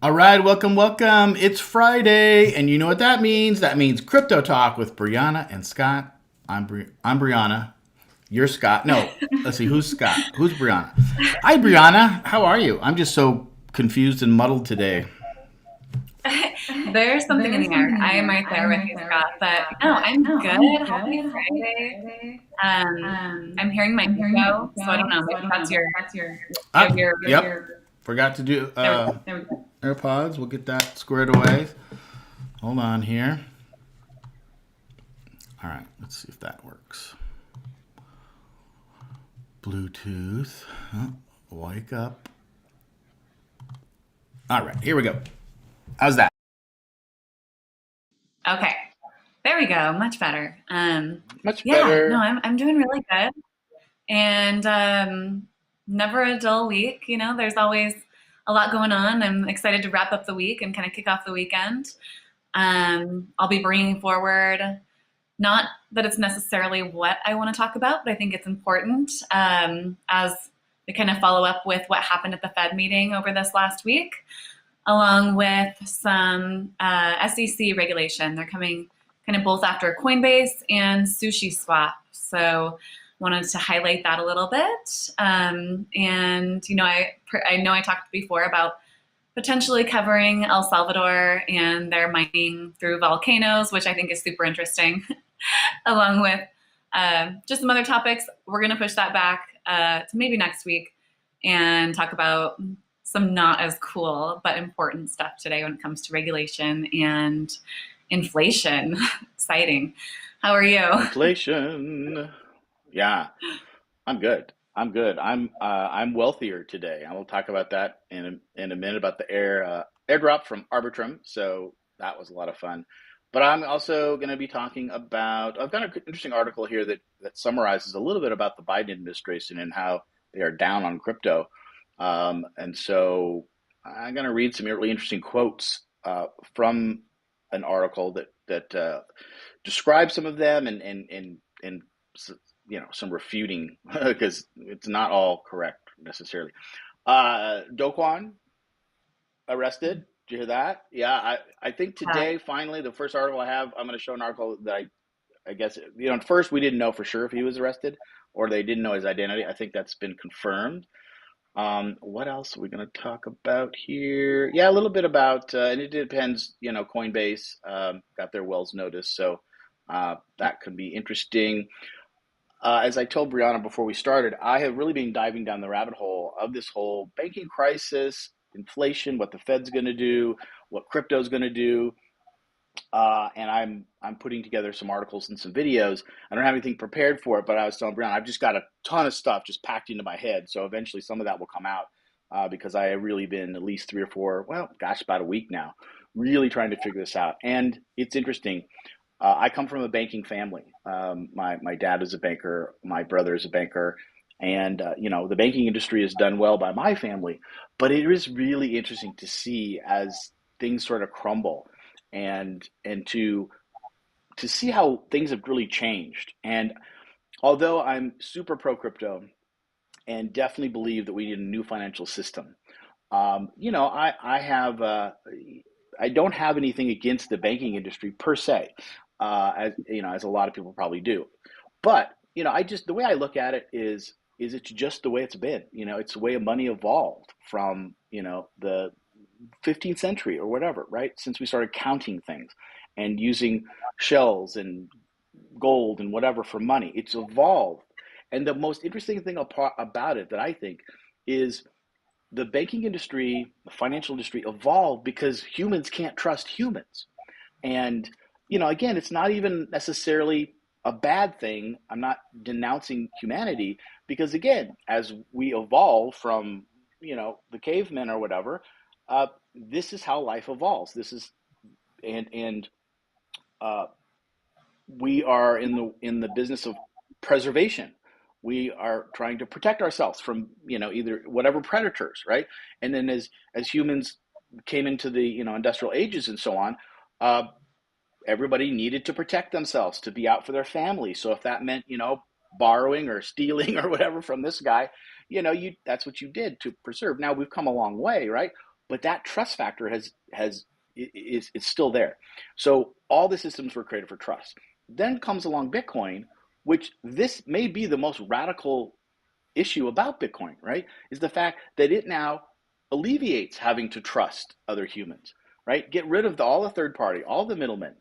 All right, welcome, welcome. It's Friday, and you know what that means? That means Crypto Talk with Brianna and Scott. I'm Brianna. You're Scott. No, let's see. Who's Scott? Who's Brianna? Hi, Brianna. How are you? I'm just so confused and muddled today. There's something in the air. I am right there with you, Scott. But no, I'm good. Happy Friday. I'm hearing my echo, so I don't know. Maybe that's you have Up. your. Yep. Forgot to do There we go. AirPods. We'll get that squared away. Hold on here. All right. Let's see if that works. Bluetooth. Oh, wake up. All right. Here we go. How's that? Okay, there we go. Much better. Much Yeah, no, better. I'm doing really good, and never a dull week. There's always a lot going on. I'm excited to wrap up the week and kind of kick off the weekend. I'll be bringing forward. Not that it's necessarily what I want to talk about, but I think it's important as we kind of follow up with what happened at the Fed meeting over this last week, along with some SEC regulation. They're coming kind of both after Coinbase and Sushi Swap. So wanted to highlight that a little bit. I know I talked before about potentially covering El Salvador and their mining through volcanoes, which I think is super interesting, along with just some other topics. We're going to push that back to maybe next week and talk about some not as cool but important stuff today when it comes to regulation and inflation. Exciting. How are you? Inflation. Yeah, I'm good. I'm good. I'm wealthier today. I will talk about that in a minute about the airdrop from Arbitrum. So that was a lot of fun. But I'm also going to be talking about. I've got an interesting article here that summarizes a little bit about the Biden administration and how they are down on crypto. And so I'm going to read some really interesting quotes from an article that describes some of them and some refuting because it's not all correct necessarily. Doquan arrested. Did you hear that? Yeah, I think today finally the first article I have. I'm going to show an article that I guess at first we didn't know for sure if he was arrested or they didn't know his identity. I think that's been confirmed. What else are we going to talk about here? Yeah, a little bit about, and it depends, Coinbase got their Wells notice, so that could be interesting. As I told Brianna before we started, I have really been diving down the rabbit hole of this whole banking crisis, inflation, what the Fed's going to do, what crypto's going to do, and I'm putting together some articles and some videos. I don't have anything prepared for it, but I was telling Brianna I've just got a ton of stuff just packed into my head. So eventually, some of that will come out because I have really been at least 3 or 4, well, gosh, about a week now, really trying to figure this out. And it's interesting. I come from a banking family. My dad is a banker. My brother is a banker. And, the banking industry is done well by my family. But it is really interesting to see as things sort of crumble and to see how things have really changed. And although I'm super pro crypto and definitely believe that we need a new financial system, I have I don't have anything against the banking industry per se, as a lot of people probably do. But I just the way I look at it is it's just the way it's been. It's the way money evolved from the 15th century or whatever, right? Since we started counting things and using shells and gold and whatever for money, it's evolved. And the most interesting thing about it that I think is the banking industry, the financial industry evolved because humans can't trust humans. And, again, it's not even necessarily a bad thing. I'm not denouncing humanity because, again, as we evolve from, the cavemen or whatever, this is how life evolves. And uh, we are in the business of preservation. We are trying to protect ourselves from either whatever predators, right? And then as humans came into the industrial ages and so on, uh, everybody needed to protect themselves to be out for their family. So if that meant borrowing or stealing or whatever from this guy, you that's what you did to preserve. Now we've come a long way, right? but that trust factor is it's still there. So all the systems were created for trust. Then comes along Bitcoin, which this may be the most radical issue about Bitcoin, right? Is the fact that it now alleviates having to trust other humans, right? Get rid of all the third party, all the middlemen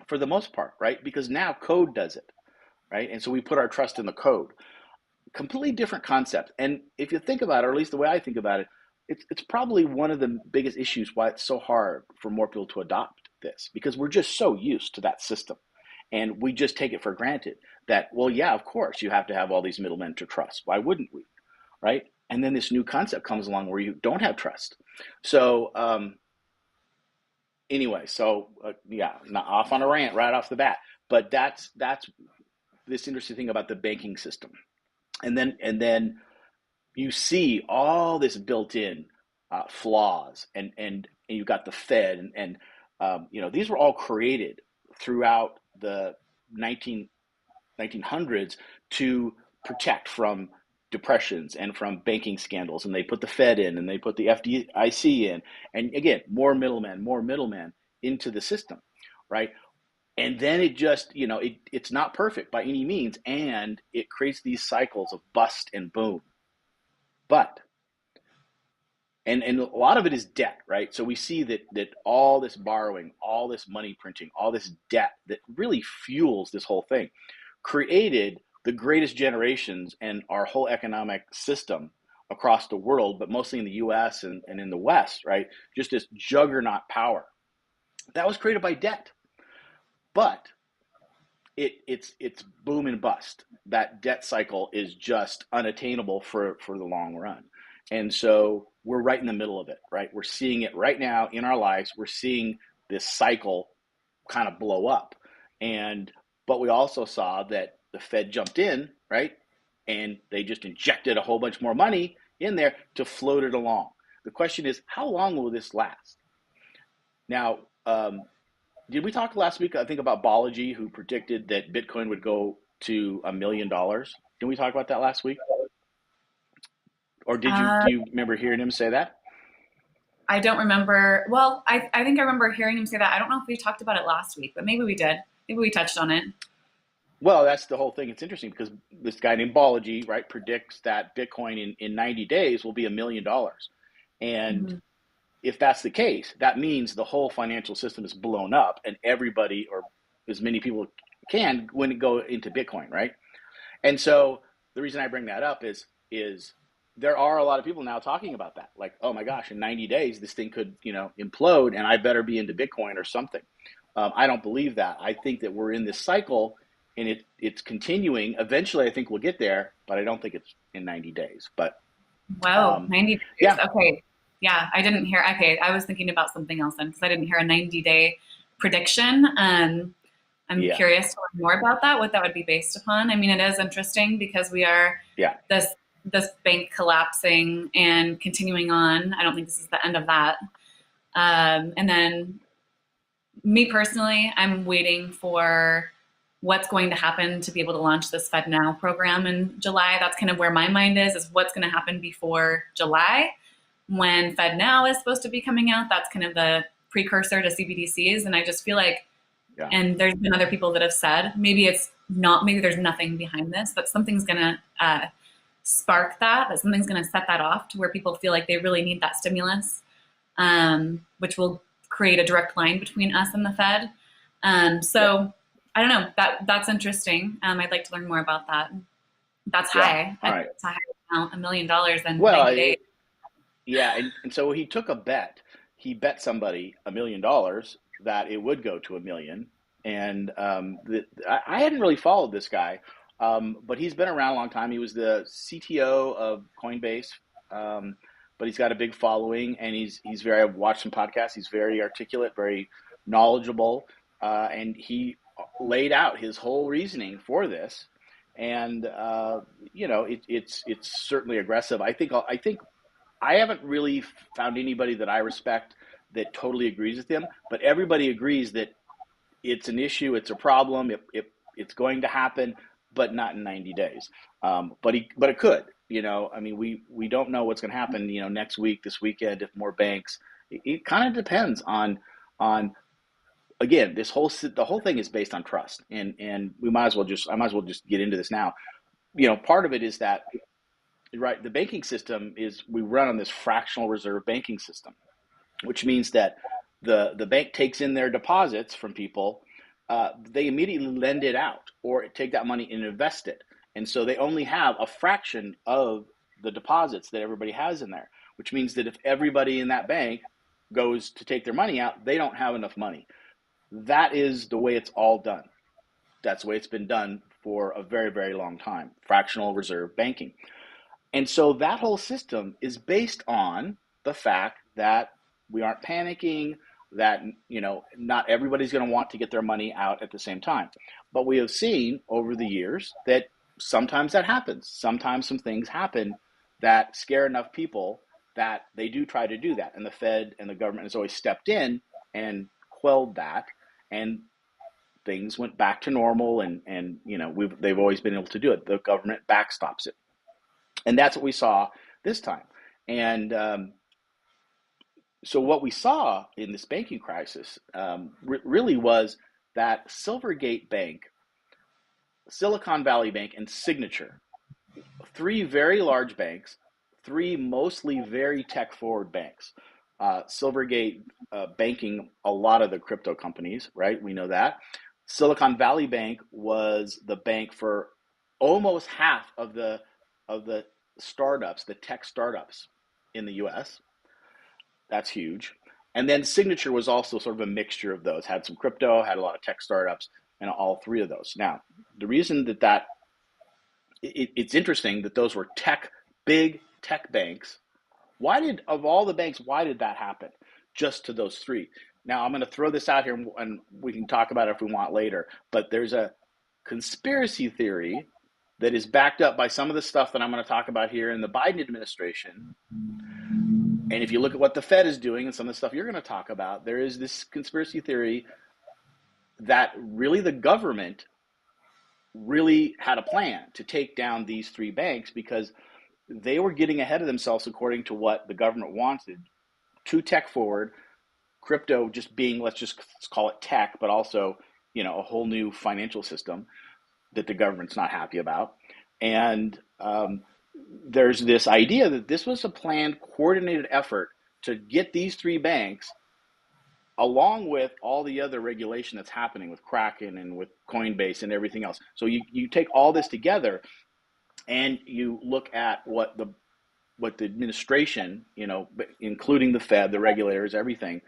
for the most part, right? Because now code does it, right? And so we put our trust in the code. Completely different concept. And if you think about it, or at least the way I think about it, it's probably one of the biggest issues why it's so hard for more people to adopt this, because we're just so used to that system. And we just take it for granted that, well, yeah, of course, you have to have all these middlemen to trust. Why wouldn't we? Right? And then this new concept comes along where you don't have trust. So, anyway, so yeah, not off on a rant right off the bat, but that's this interesting thing about the banking system. And then you see all this built-in flaws, and you got the Fed, and these were all created throughout the 1900s to protect from depressions and from banking scandals, and they put the Fed in, and they put the FDIC in, and again, more middlemen into the system, right? And then it just, it's not perfect by any means, and it creates these cycles of bust and boom. But and a lot of it is debt, right? So we see that all this borrowing, all this money printing, all this debt that really fuels this whole thing created the greatest generations and our whole economic system across the world, but mostly in the US and in the West, right? Just this juggernaut power. That was created by debt. But it's boom and bust. That debt cycle is just unattainable for the long run. And so we're right in the middle of it, right? We're seeing it right now in our lives. We're seeing this cycle kind of blow up. But we also saw that the Fed jumped in, right? And they just injected a whole bunch more money in there to float it along. The question is, how long will this last? Now, did we talk last week, I think, about Balaji, who predicted that Bitcoin would go to $1 million? Didn't we talk about that last week? Or Uh, do you remember hearing him say that? I don't remember. Well, I think I remember hearing him say that. I don't know if we talked about it last week, but maybe we did. Maybe we touched on it. Well, that's the whole thing. It's interesting because this guy named Balaji, right, predicts that Bitcoin in 90 days will be $1 million. And Mhm. if that's the case, that means the whole financial system is blown up, and everybody, or as many people can, when go into Bitcoin, right? And so the reason I bring that up is there are a lot of people now talking about that. Like, oh my gosh, in 90 days, this thing could, implode, and I better be into Bitcoin or something. I don't believe that. I think that we're in this cycle, and it's continuing. Eventually, I think we'll get there, but I don't think it's in 90 days. But Whoa, 90 days. yeah, Okay. Yeah, I didn't hear. Okay, I was thinking about something else then because I didn't hear a 90-day prediction. I'm yeah, curious to learn more about that, what that would be based upon. I mean, it is interesting because we are yeah, this this bank collapsing and continuing on. I don't think this is the end of that. And then me personally, I'm waiting for what's going to happen to be able to launch this Fed Now program in July. That's kind of where my mind is what's going to happen before July when Fed Now is supposed to be coming out. That's kind of the precursor to CBDCs. And I just feel like, yeah, and there's been other people that have said, maybe it's not, maybe there's nothing behind this, but something's going to spark that something's going to set that off to where people feel like they really need that stimulus, which will create a direct line between us and the Fed. yeah, So I don't know. That's interesting. I'd like to learn more about that. That's yeah. high. I All think right. it's a high amount, $1 million in Well, 90 days. yeah, and so he took a bet. He bet somebody $1 million that it would go to 1 million. And I hadn't really followed this guy, but he's been around a long time. He was the CTO of Coinbase, um, but he's got a big following, and he's very. I've watched some podcasts. He's very articulate, very knowledgeable, and he laid out his whole reasoning for this. And it's certainly aggressive. I think I haven't really found anybody that I respect that totally agrees with him, but everybody agrees that it's an issue, it's a problem, it's going to happen, but not in 90 days. But it could. I mean, we don't know what's going to happen, next week, this weekend, if more banks. It kind of depends on again, the whole thing is based on trust, and I might as well just get into this now. Part of it is that, right, the banking system is we run on this fractional reserve banking system, which means that the bank takes in their deposits from people, they immediately lend it out or take that money and invest it, and so they only have a fraction of the deposits that everybody has in there, which means that if everybody in that bank goes to take their money out, they don't have enough money. That is the way it's all done. That's the way it's been done for a very, very long time. Fractional reserve banking. And so that whole system is based on the fact that we aren't panicking, that not everybody's going to want to get their money out at the same time. But we have seen over the years that sometimes that happens. Sometimes some things happen that scare enough people that they do try to do that. And the Fed and the government has always stepped in and quelled that, and things went back to normal, and they've always been able to do it. The government backstops it. And that's what we saw this time. And so what we saw in this banking crisis really was that Silvergate Bank, Silicon Valley Bank, and Signature, three very large banks, three mostly very tech-forward banks. Silvergate banking a lot of the crypto companies, right? We know that. Silicon Valley Bank was the bank for almost half of the startups, the tech startups in the U.S. That's huge. And then Signature was also sort of a mixture of those, had some crypto, had a lot of tech startups, and all three of those. Now, the reason it's interesting that those were big tech banks. Of all the banks, why did that happen just to those three? Now, I'm going to throw this out here, and we can talk about it if we want later, but there's a conspiracy theory that is backed up by some of the stuff that I'm going to talk about here in the Biden administration. And if you look at what the Fed is doing and some of the stuff you're going to talk about, there is this conspiracy theory that really the government really had a plan to take down these three banks because they were getting ahead of themselves according to what the government wanted. Too tech forward, crypto just being, let's just call it tech, but also, a whole new financial system that the government's not happy about. And there's this idea that this was a planned, coordinated effort to get these three banks, along with all the other regulation that's happening with Kraken and with Coinbase and everything else. So you take all this together and you look at what the administration, including the Fed, the regulators, everything,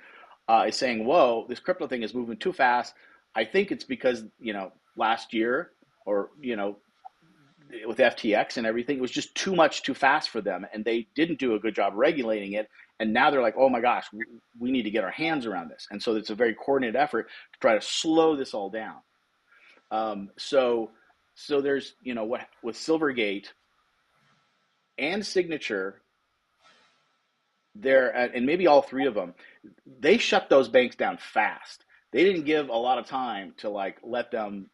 is saying, whoa, this crypto thing is moving too fast. I think it's because, last year or, with FTX and everything, it was just too much too fast for them. And they didn't do a good job regulating it. And now they're like, oh my gosh, we need to get our hands around this. And so it's a very coordinated effort to try to slow this all down. So there's, what with Silvergate and Signature, there, and maybe all three of them, they shut those banks down fast. They didn't give a lot of time to let them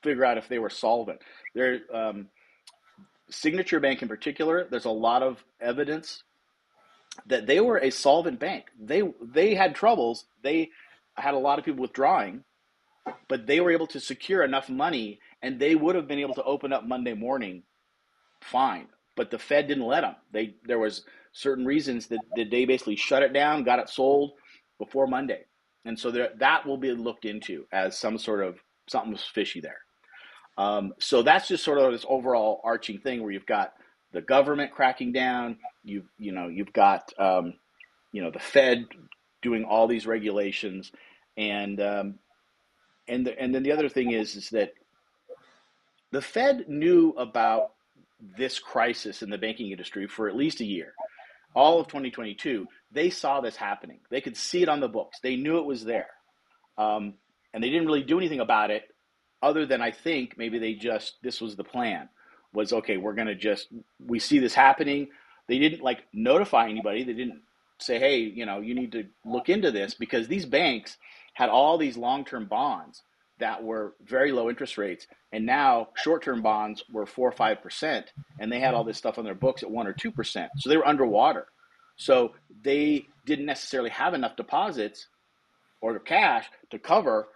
figure out if they were solvent. There, Signature Bank in particular, there's a lot of evidence that they were a solvent bank. They had troubles. They had a lot of people withdrawing, but they were able to secure enough money, and they would have been able to open up Monday morning fine. But the Fed didn't let them. There was certain reasons that they basically shut it down, got it sold before Monday. And so that will be looked into as some sort of something was fishy there. So that's just sort of this overall arching thing where you've got the government cracking down, you've got the Fed doing all these regulations, and then the other thing is that the Fed knew about this crisis in the banking industry for at least a year. All of 2022, they saw this happening. They could see it on the books. They knew it was there. And they didn't really do anything about it other than I think maybe this was the plan, was, okay, we see this happening. They didn't notify anybody. They didn't say, hey, you need to look into this, because these banks had all these long-term bonds that were very low interest rates, and now short-term bonds were 4 or 5%, and they had all this stuff on their books at 1 or 2%. So they were underwater. So they didn't necessarily have enough deposits or cash to cover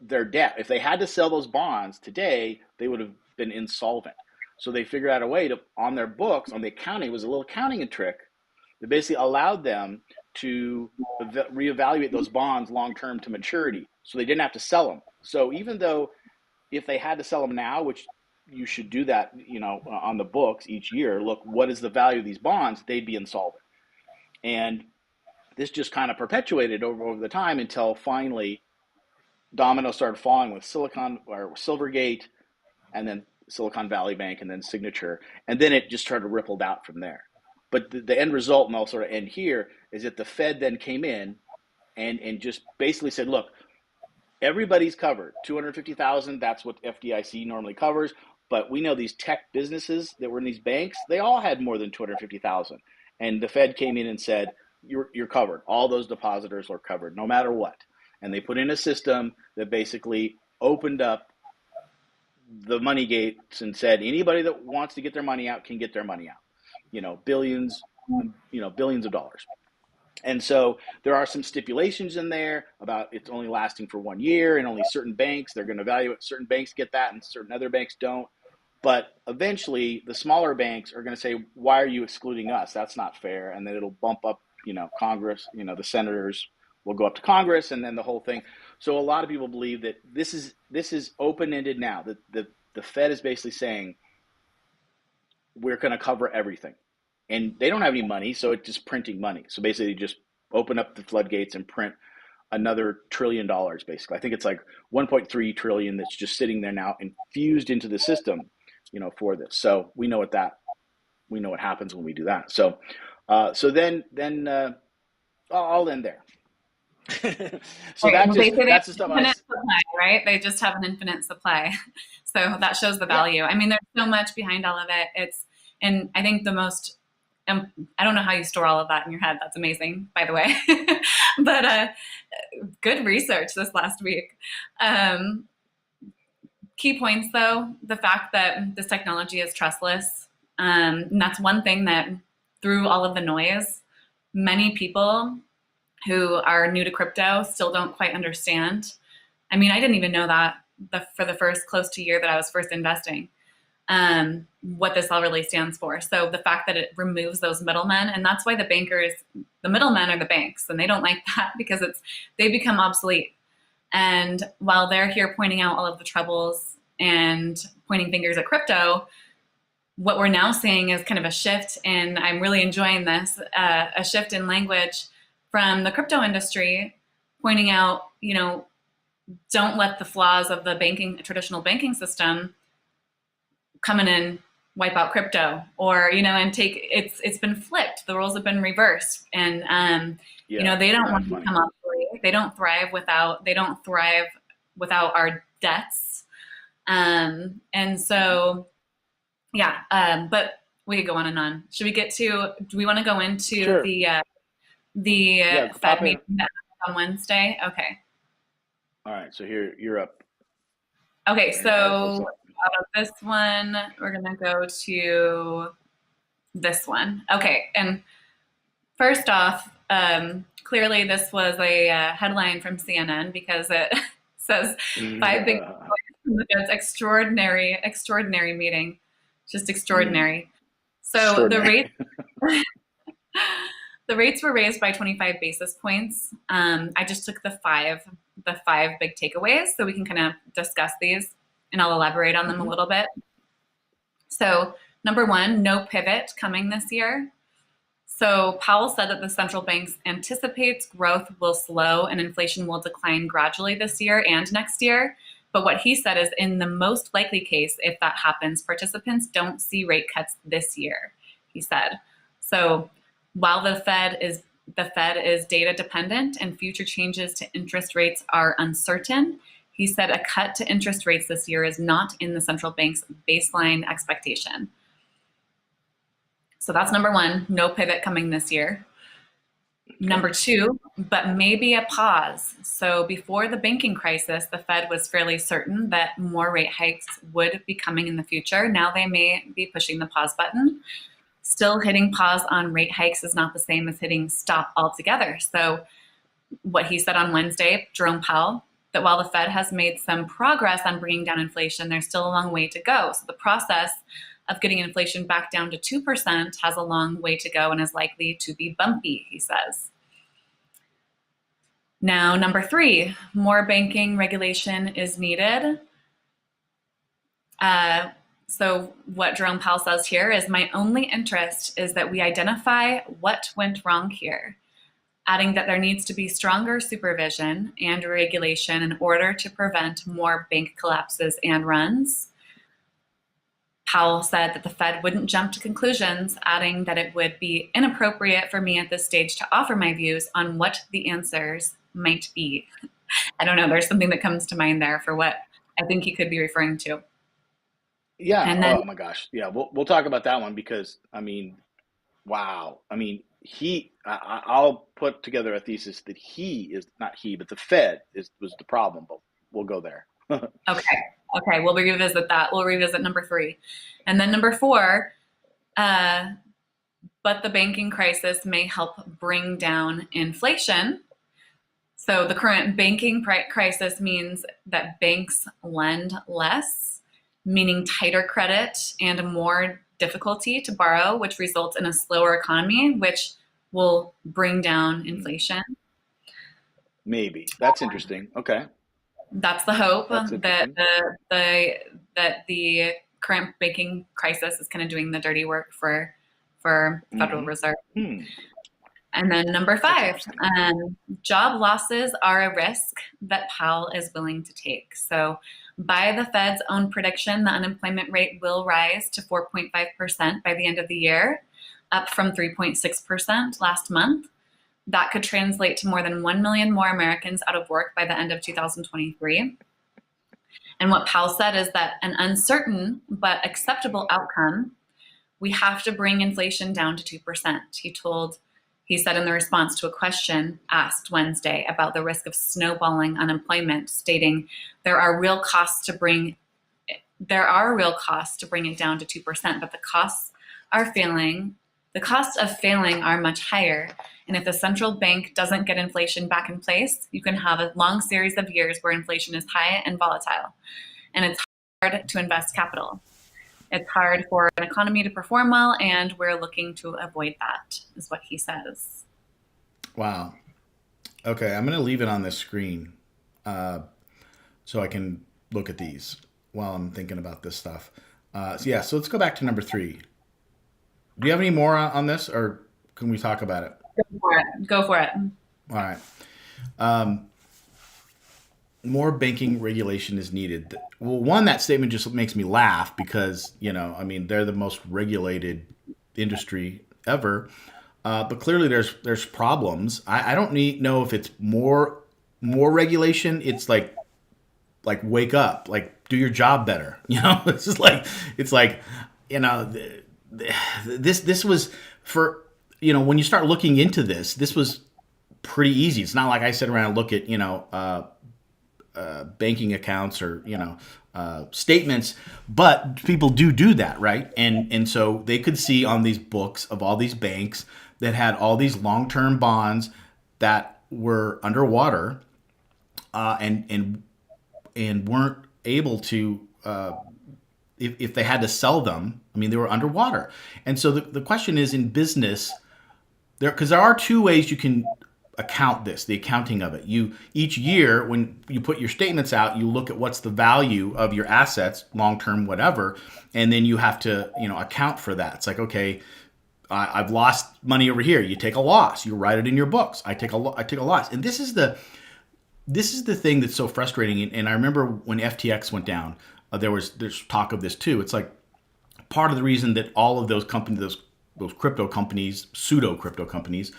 their debt. If they had to sell those bonds today, they would have been insolvent. So they figured out a way to, on their books, on the accounting, it was a little accounting trick that basically allowed them to reevaluate those bonds long term to maturity. So they didn't have to sell them. So even though if they had to sell them now, which you should do that, on the books each year, look, what is the value of these bonds? They'd be insolvent. And this just kind of perpetuated over the time until finally dominoes started falling with Silicon or Silvergate, and then Silicon Valley Bank, and then Signature, and then it just started rippled out from there. But the end result, and I'll sort of end here, is that the Fed then came in and just basically said, look, everybody's covered. 250,000, that's what FDIC normally covers. But we know these tech businesses that were in these banks, they all had more than 250,000. And the Fed came in and said, you're covered. All those depositors are covered, no matter what. And they put in a system that basically opened up the money gates and said anybody that wants to get their money out can get their money out. Billions, billions of dollars. And so there are some stipulations in there about it's only lasting for 1 year, and only certain banks, they're going to evaluate, certain banks get that and certain other banks don't. But eventually the smaller banks are going to say, why are you excluding us? That's not fair. And then it'll bump up, Congress, the senators will go up to Congress, and then the whole thing. So a lot of people believe that this is open-ended now. That the Fed is basically saying we're going to cover everything, and they don't have any money, so it's just printing money. So basically, just open up the floodgates and print another $1 trillion. Basically, I think it's like 1.3 trillion that's just sitting there now, infused into the system, for this. So we know what happens when we do that. So then I'll end there. So Right. Well, that's the stuff infinite supply, right? They just have an infinite supply. So that shows the value. I mean, there's so much behind all of it. And I think the most, I don't know how you store all of that in your head. That's amazing, by the way. But good research this last week. Key points, though, the fact that this technology is trustless. And that's one thing that through all of the noise, many people who are new to crypto still don't quite understand. I mean, I didn't even know that for the first close to year that I was first investing, what this all really stands for. So the fact that it removes those middlemen, and that's why the middlemen are the banks, and they don't like that because they become obsolete. And while they're here pointing out all of the troubles and pointing fingers at crypto, what we're now seeing is kind of a shift, and I'm really enjoying this, a shift in language from the crypto industry, pointing out, don't let the flaws of the traditional banking system come in and wipe out crypto, or and it's been flipped. The roles have been reversed, and they don't want to become obsolete. They don't thrive without our debts, and so but we could go on and on. Should we get to? Do we want to go into Sure. the Fed meeting that on Wednesday? Okay. All right. So here you're up. Okay. So out of this one, we're going to go to this one. Okay. And first off, clearly this was a headline from CNN because it says 5 big from the Fed's extraordinary meeting. Just extraordinary. So extraordinary. the rates were raised by 25 basis points. I just took the five big takeaways so we can kind of discuss these, and I'll elaborate on them a little bit. So number one, no pivot coming this year. So Powell said that the central bank anticipates growth will slow and inflation will decline gradually this year and next year. But what he said is, in the most likely case, if that happens, participants don't see rate cuts this year, he said. So while the Fed is data dependent and future changes to interest rates are uncertain, he said a cut to interest rates this year is not in the central bank's baseline expectation. So that's number one, no pivot coming this year. Okay. Number two, but maybe a pause. So before the banking crisis, the Fed was fairly certain that more rate hikes would be coming in the future. Now they may be pushing the pause button. Still, hitting pause on rate hikes is not the same as hitting stop altogether. So what he said on Wednesday, Jerome Powell, that while the Fed has made some progress on bringing down inflation, there's still a long way to go. So the process of getting inflation back down to 2% has a long way to go and is likely to be bumpy, he says. Now, number three, more banking regulation is needed. Uh, so, what Jerome Powell says here is my only interest is that we identify what went wrong here, adding that there needs to be stronger supervision and regulation in order to prevent more bank collapses and runs. Powell said that the Fed wouldn't jump to conclusions, adding that it would be inappropriate for me at this stage to offer my views on what the answers might be. I don't know, there's something that comes to mind there for what I think he could be referring to. Yeah. And then, Oh my gosh. Yeah. We'll talk about that one because wow. I'll put together a thesis that he is not he, but the Fed was the problem. But we'll go there. okay, okay, we'll revisit that. We'll revisit number three. And then number four, uh, but the banking crisis may help bring down inflation. So the current banking crisis means that banks lend less, meaning tighter credit and more difficulty to borrow, which results in a slower economy, which will bring down inflation. Maybe that's interesting. Okay, That's the hope that's that interesting. the current banking crisis is kind of doing the dirty work for Federal Hmm. Reserve. Hmm. And then number That's five, interesting. job losses are a risk that Powell is willing to take. So, by the Fed's own prediction, the unemployment rate will rise to 4.5% by the end of the year, up from 3.6% last month. That could translate to more than 1 million more Americans out of work by the end of 2023. And what Powell said is that an uncertain but acceptable outcome, we have to bring inflation down to 2%. He said in the response to a question asked Wednesday about the risk of snowballing unemployment, stating there are real costs to bring it down to 2%, but the costs of failing are much higher. And if the central bank doesn't get inflation back in place, you can have a long series of years where inflation is high and volatile. And it's hard to invest capital. It's hard for an economy to perform well, and we're looking to avoid that, is what he says. Wow. Okay, I'm going to leave it on this screen uh, so I can look at these while I'm thinking about this stuff. So let's go back to number three. Do you have any more on this, or can we talk about it? Go for it. Go for it. All right. Um, More banking regulation is needed. Well, one, that statement just makes me laugh because, they're the most regulated industry ever. But clearly there's problems. I don't know if it's more regulation. It's like wake up, like do your job better. It's just like it's like you know th- this was for when you start looking into this was pretty easy. It's not like I sit around and look at banking accounts or statements, but people do that, right? And so they could see on these books of all these banks that had all these long term bonds that were underwater, and weren't able to. If they had to sell them, they were underwater. And so the question is in business, because there are two ways you can account this, the accounting of it. You each year when you put your statements out, you look at what's the value of your assets, long term, whatever, and then you have to account for that. It's like, okay, I've lost money over here. You take a loss. You write it in your books. I take a loss. And this is the thing that's so frustrating. And I remember when FTX went down, there's talk of this too. It's like part of the reason that all of those companies, those crypto companies, pseudo crypto companies,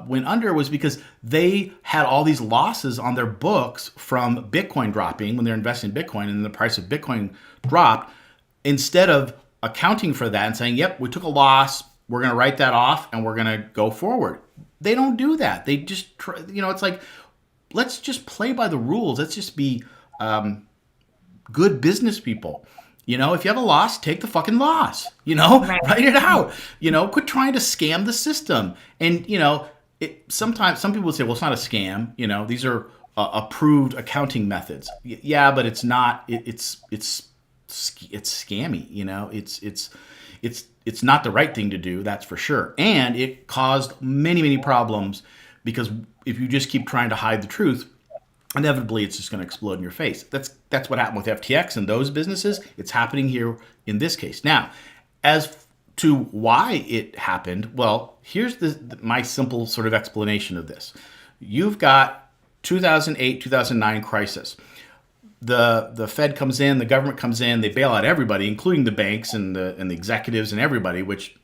went under was because they had all these losses on their books from Bitcoin dropping when they're investing in Bitcoin, and the price of Bitcoin dropped. Instead of accounting for that and saying, "Yep, we took a loss. we're going to write that off and we're going to go forward. They don't do that. They just, it's like, let's just play by the rules. Let's just be good business people. If you have a loss, take the fucking loss. Right. Write it out. Quit trying to scam the system. And sometimes some people would say, well, it's not a scam. These are approved accounting methods. Yeah, but it's not. It's scammy. It's not the right thing to do. That's for sure. And it caused many problems because if you just keep trying to hide the truth, inevitably it's just going to explode in your face. That's what happened with FTX and those businesses. It's happening here in this case. Now, as to why it happened, well, here's my simple sort of explanation of this. You've got 2008, 2009 crisis. The Fed comes in, the government comes in, they bail out everybody, including the banks and the executives and everybody, which,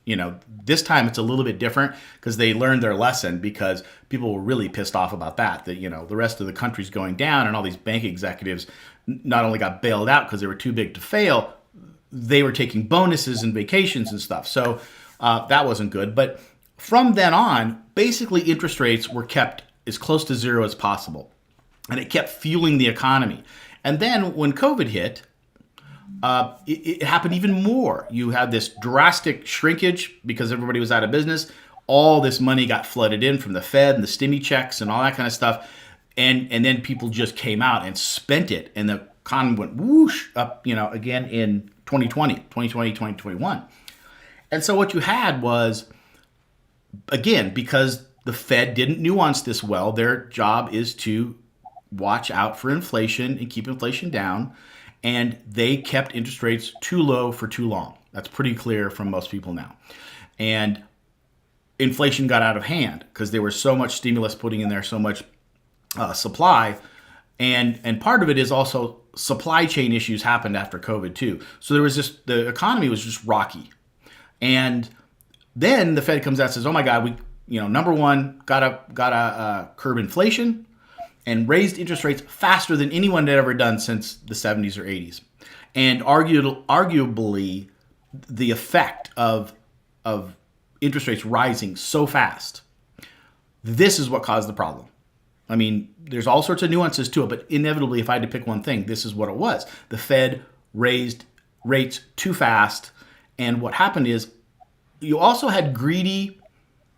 this time it's a little bit different because they learned their lesson, because people were really pissed off about that the rest of the country's going down and all these bank executives not only got bailed out because they were too big to fail, they were taking bonuses and vacations and stuff. So that wasn't good. But from then on, basically interest rates were kept as close to zero as possible. And it kept fueling the economy. And then when COVID hit, it happened even more. You had this drastic shrinkage because everybody was out of business. All this money got flooded in from the Fed and the stimmy checks and all that kind of stuff. And then people just came out and spent it. And the economy went whoosh up, again in 2021. And so what you had was, again, because the Fed didn't nuance this well, their job is to watch out for inflation and keep inflation down. And they kept interest rates too low for too long. That's pretty clear from most people now. And inflation got out of hand because there was so much stimulus putting in there, so much supply. And part of it is also supply chain issues happened after COVID too. So there was the economy was just rocky. And then the Fed comes out and says, oh my God, we, number one, gotta curb inflation, and raised interest rates faster than anyone had ever done since the 70s or 80s. And arguably, the effect of interest rates rising so fast, this is what caused the problem. I mean, there's all sorts of nuances to it, but inevitably, if I had to pick one thing, this is what it was. The Fed raised rates too fast, and what happened is you also had greedy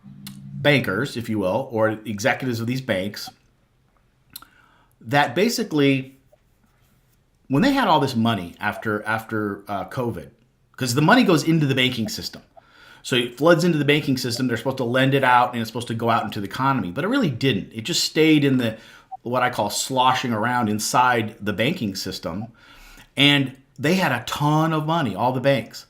bankers, if you will, or executives of these banks, that basically, when they had all this money after COVID, because the money goes into the banking system. So it floods into the banking system. They're supposed to lend it out, and it's supposed to go out into the economy. But it really didn't. It just stayed in the what I call sloshing around inside the banking system. And they had a ton of money, all the banks.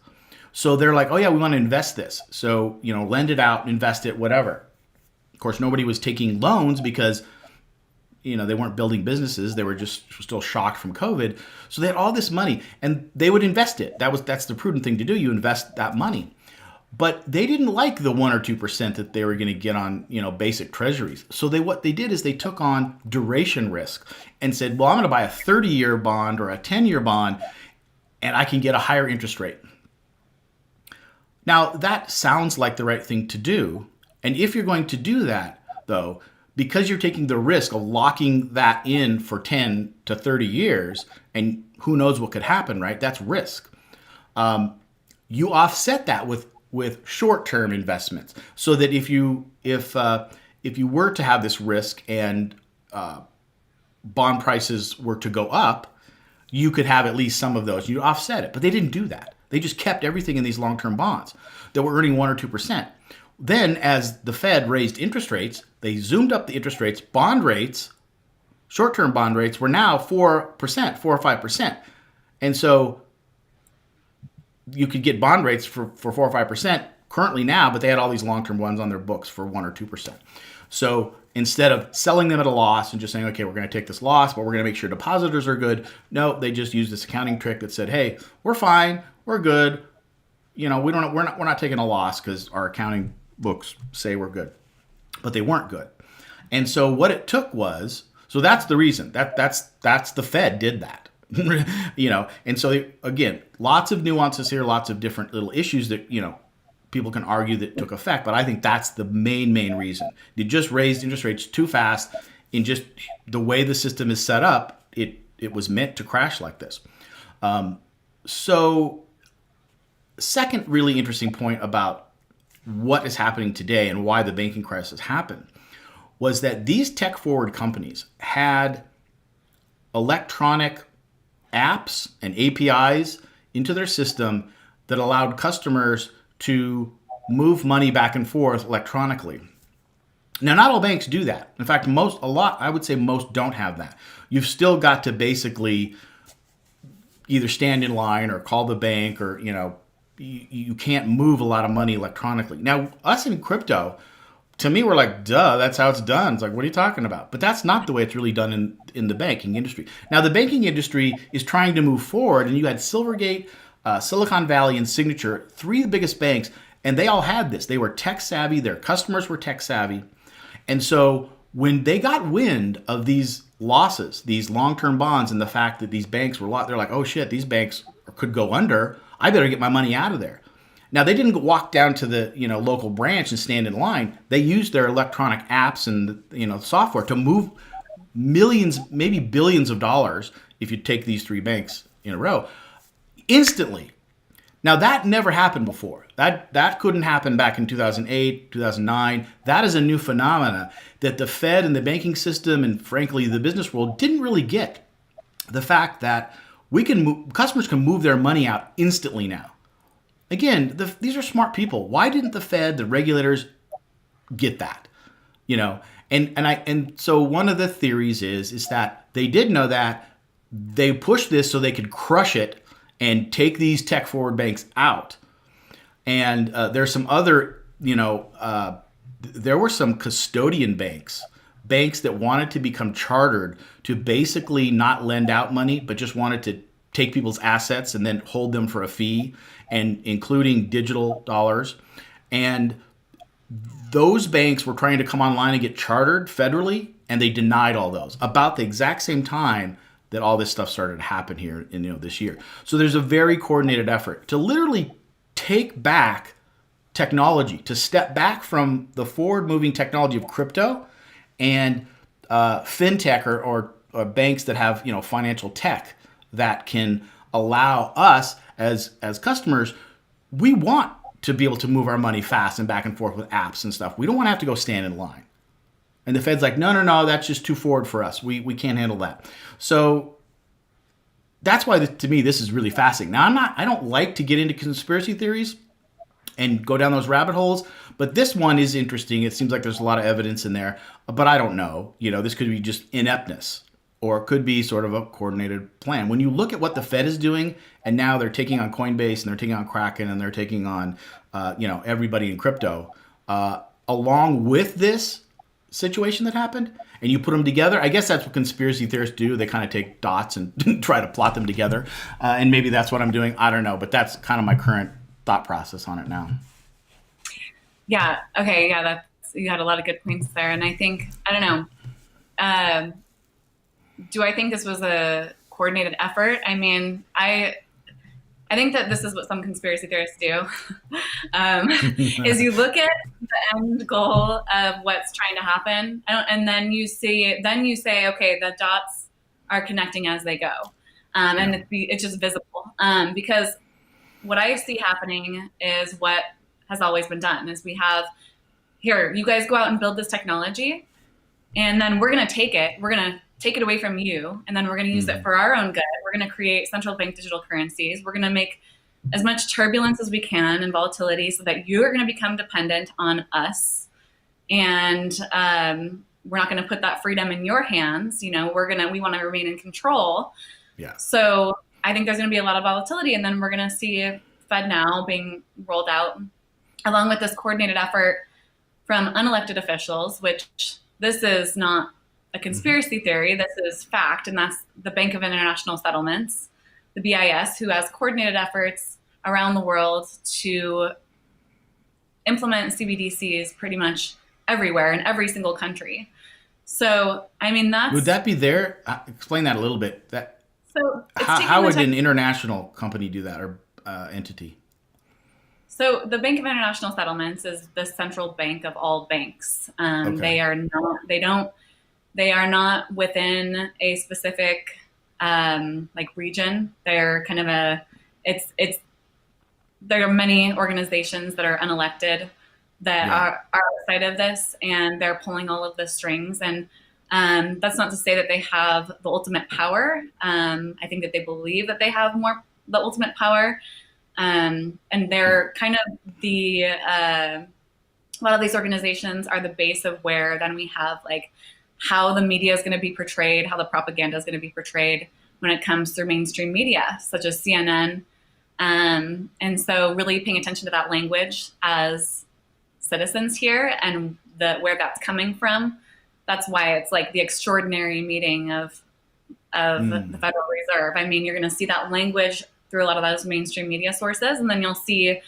So they're like, oh, yeah, we want to invest this. So, lend it out, invest it, whatever. Of course, nobody was taking loans because they weren't building businesses. They were just still shocked from COVID. So they had all this money and they would invest it. That's the prudent thing to do. You invest that money. But they didn't like the 1 or 2% that they were going to get on, basic treasuries. So what they did is they took on duration risk and said, well, I'm going to buy a 30-year bond or a 10-year bond and I can get a higher interest rate. Now, that sounds like the right thing to do. And if you're going to do that, though, because you're taking the risk of locking that in for 10 to 30 years, and who knows what could happen, right? That's risk. You offset that with short-term investments, so that if you were to have this risk and bond prices were to go up, you could have at least some of those. You offset it, but they didn't do that. They just kept everything in these long-term bonds that were earning 1 or 2%. Then, as the Fed raised interest rates, they zoomed up the interest rates. Bond rates, short-term bond rates, were now 4%, 4 or 5%. And so you could get bond rates for 4 or 5% currently now, but they had all these long-term ones on their books for 1 or 2%. So instead of selling them at a loss and just saying, okay, we're going to take this loss, but we're going to make sure depositors are good, no, they just used this accounting trick that said, hey, we're fine, we're good. We're not taking a loss because our accounting books say we're good, but they weren't good. And so what it took was, so that's the reason that's the Fed did that, and so again, lots of nuances here, lots of different little issues that, people can argue that it took effect, but I think that's the main reason. They just raised interest rates too fast. In just the way the system is set up, it was meant to crash like this. So, second really interesting point about what is happening today and why the banking crisis happened was that these tech forward companies had electronic apps and APIs into their system that allowed customers to move money back and forth electronically. Now, not all banks do that. In fact, I would say most don't have that. You've still got to basically either stand in line or call the bank, or, you can't move a lot of money electronically. Now, us in crypto, to me, we're like, duh, that's how it's done. It's like, what are you talking about? But that's not the way it's really done in the banking industry. Now, the banking industry is trying to move forward, and you had Silvergate, Silicon Valley, and Signature, three of the biggest banks, and they all had this. They were tech savvy. Their customers were tech savvy. And so when they got wind of these losses, these long-term bonds, and the fact that these banks were they're like, oh shit, these banks could go under. I better get my money out of there. Now, they didn't walk down to the local branch and stand in line. They used their electronic apps and software to move millions, maybe billions of dollars, if you take these three banks in a row, instantly. Now, that never happened before. That couldn't happen back in 2008, 2009. That is a new phenomena that the Fed and the banking system and, frankly, the business world didn't really get. The fact that customers can move their money out instantly now. Again, these are smart people. Why didn't the Fed, the regulators, get that? And so one of the theories is that they did know that. They pushed this so they could crush it and take these tech forward banks out. And there's some other, there were some custodian banks that wanted to become chartered to basically not lend out money, but just wanted to take people's assets and then hold them for a fee, and including digital dollars. And those banks were trying to come online and get chartered federally, and they denied all those about the exact same time that all this stuff started to happen here in this year. So there's a very coordinated effort to literally take back technology, to step back from the forward-moving technology of crypto and fintech or banks that have financial tech that can allow us as customers. We want to be able to move our money fast and back and forth with apps and stuff. We don't want to have to go stand in line. And the Fed's like, no, that's just too forward for us. We can't handle that. So that's why, to me, this is really fascinating. Now, I don't like to get into conspiracy theories and go down those rabbit holes, but this one is interesting. It seems like there's a lot of evidence in there, but I don't know. This could be just ineptness, or it could be sort of a coordinated plan. When you look at what the Fed is doing, and now they're taking on Coinbase, and they're taking on Kraken, and they're taking on, everybody in crypto, along with this situation that happened, and you put them together. I guess that's what conspiracy theorists do. They kind of take dots and try to plot them together. And maybe that's what I'm doing. I don't know. But that's kind of my current thought process on it now. Yeah. Okay. Yeah. You had a lot of good points there. And I think, I don't know. Do I think this was a coordinated effort? I mean, I think that this is what some conspiracy theorists do, is you look at the end goal of what's trying to happen, and then you say, okay, the dots are connecting as they go, and it's just visible. Because what I see happening is what has always been done: is we have here, you guys go out and build this technology, and then we're going to take it away from you, and then we're going to use it for our own good. We're going to create central bank digital currencies. We're going to make as much turbulence as we can and volatility so that you're going to become dependent on us. And we're not going to put that freedom in your hands. We want to remain in control. Yeah. So I think there's going to be a lot of volatility, and then we're going to see FedNow being rolled out along with this coordinated effort from unelected officials, which this is not a conspiracy theory. This is fact, and that's the Bank of International Settlements, the BIS, who has coordinated efforts around the world to implement CBDCs pretty much everywhere in every single country. So, I mean, would that be there? Explain that a little bit. So how would an international company do that, or entity? So the Bank of International Settlements is the central bank of all banks. Okay. They are not. They don't. They are not within a specific like region. They're kind of a. It's. There are many organizations that are unelected that Yeah. are outside of this, and they're pulling all of the strings. And that's not to say that they have the ultimate power. I think that they believe that they have more the ultimate power, and Yeah. they're kind of the a lot of these organizations are the base of where then we have like how the media is going to be portrayed, how the propaganda is going to be portrayed when it comes through mainstream media, such as CNN. And so really paying attention to that language as citizens here and where that's coming from. That's why it's like the extraordinary meeting of the Mm. Federal Reserve. I mean, you're going to see that language through a lot of those mainstream media sources, and then you'll see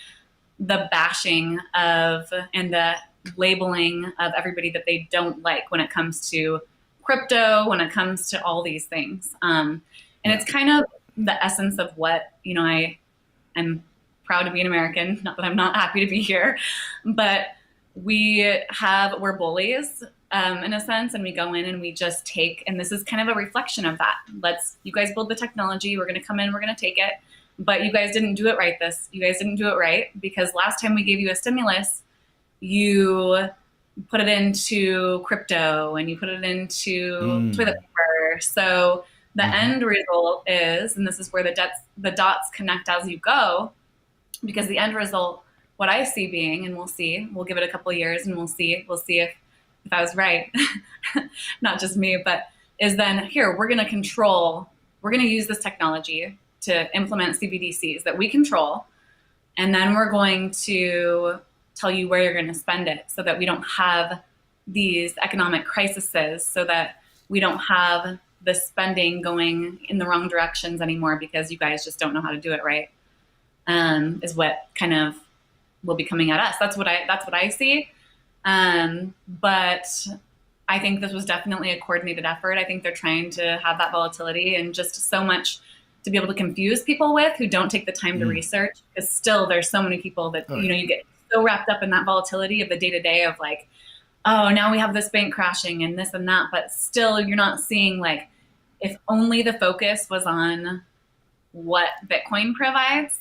the bashing of and the labeling of everybody that they don't like when it comes to crypto, when it comes to all these things. And Yeah. it's kind of the essence of what, I'm proud to be an American, not that I'm not happy to be here, but we're bullies in a sense, and we go in and we just take, and this is kind of a reflection of that. You guys build the technology, we're going to come in, we're going to take it, but you guys didn't do it right. You guys didn't do it right because last time we gave you a stimulus, you put it into crypto and you put it into toilet Mm. paper. So the Hmm. end result is, and this is where the dots connect as you go, because the end result, what I see being, and we'll give it a couple of years and we'll see if I was right, not just me, but is then here, we're going to use this technology to implement CBDCs that we control. And then we're going to tell you where you're going to spend it so that we don't have these economic crises, so that we don't have the spending going in the wrong directions anymore because you guys just don't know how to do it right. Is what kind of will be coming at us. That's what I see. But I think this was definitely a coordinated effort. I think they're trying to have that volatility and just so much to be able to confuse people with who don't take the time to Mm. research, because still there's so many people that, Oh yeah. you get so wrapped up in that volatility of the day to day of like, oh, now we have this bank crashing and this and that, but still you're not seeing like, if only the focus was on what Bitcoin provides,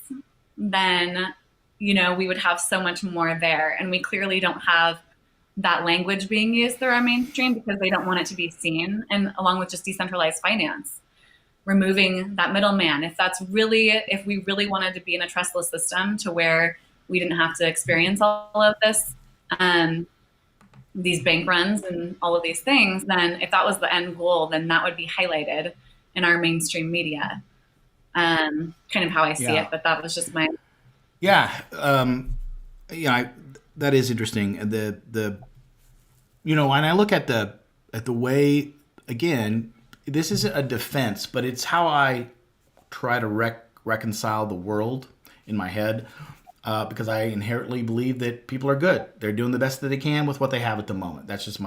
then, we would have so much more there. And we clearly don't have that language being used through our mainstream because they don't want it to be seen. And along with just decentralized finance, removing that middleman. If we really wanted to be in a trustless system to where we didn't have to experience all of this, these bank runs and all of these things, then if that was the end goal, then that would be highlighted in our mainstream media. Kind of how I see it, Yeah. but that was just my. Yeah. Yeah. That is interesting. When I look at the way, again, this isn't a defense, but it's how I try to reconcile the world in my head, because I inherently believe that people are good. They're doing the best that they can with what they have at the moment. That's just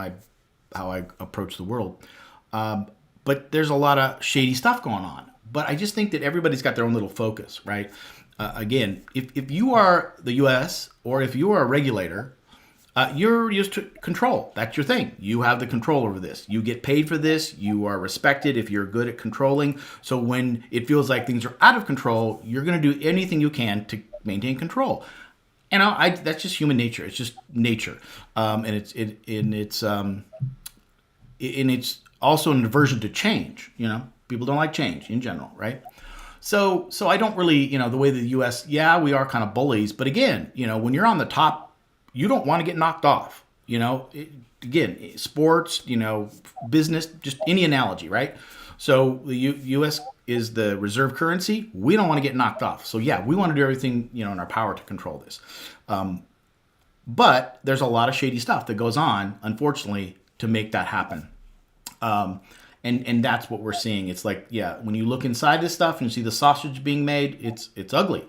how I approach the world. But there's a lot of shady stuff going on. But I just think that everybody's got their own little focus, right? Again, if you are the U.S. or if you are a regulator, you're used to control. That's your thing. You have the control over this. You get paid for this. You are respected if you're good at controlling. So when it feels like things are out of control, you're going to do anything you can to maintain control. And that's just human nature. It's just nature, and it's also an aversion to change. People don't like change in general, right? So I don't really, the way the U.S. Yeah, we are kind of bullies, but again, when you're on the top, you don't want to get knocked off. Again, sports, business, just any analogy, right? So the U.S. is the reserve currency. We don't want to get knocked off. So yeah, we want to do everything in our power to control this. But there's a lot of shady stuff that goes on, unfortunately, to make that happen. And that's what we're seeing. It's like, yeah, when you look inside this stuff and you see the sausage being made, it's ugly.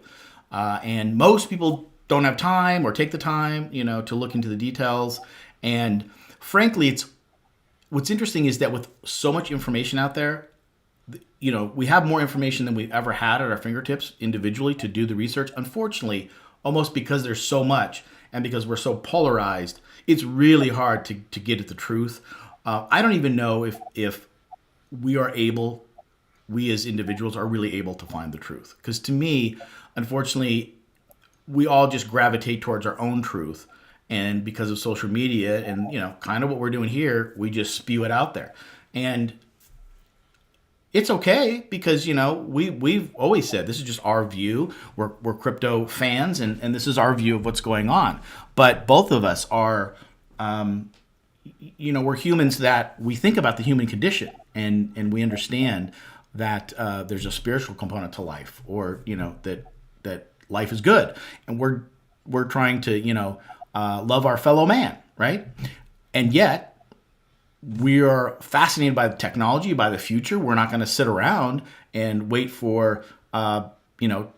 And most people don't have time or take the time, to look into the details. And frankly, what's interesting is that with so much information out there, we have more information than we've ever had at our fingertips individually to do the research. Unfortunately, almost because there's so much and because we're so polarized, it's really hard to get at the truth. I don't even know if we are able, we as individuals are really able to find the truth. Because to me, unfortunately, we all just gravitate towards our own truth. And because of social media and, kind of what we're doing here, we just spew it out there. And it's okay because, we've always said this is just our view. We're crypto fans and this is our view of what's going on. But both of us are, we're humans that we think about the human condition and we understand that there's a spiritual component to life, or that life is good, and we're trying to love our fellow man, right? And yet we are fascinated by the technology, by the future. We're not going to sit around and wait for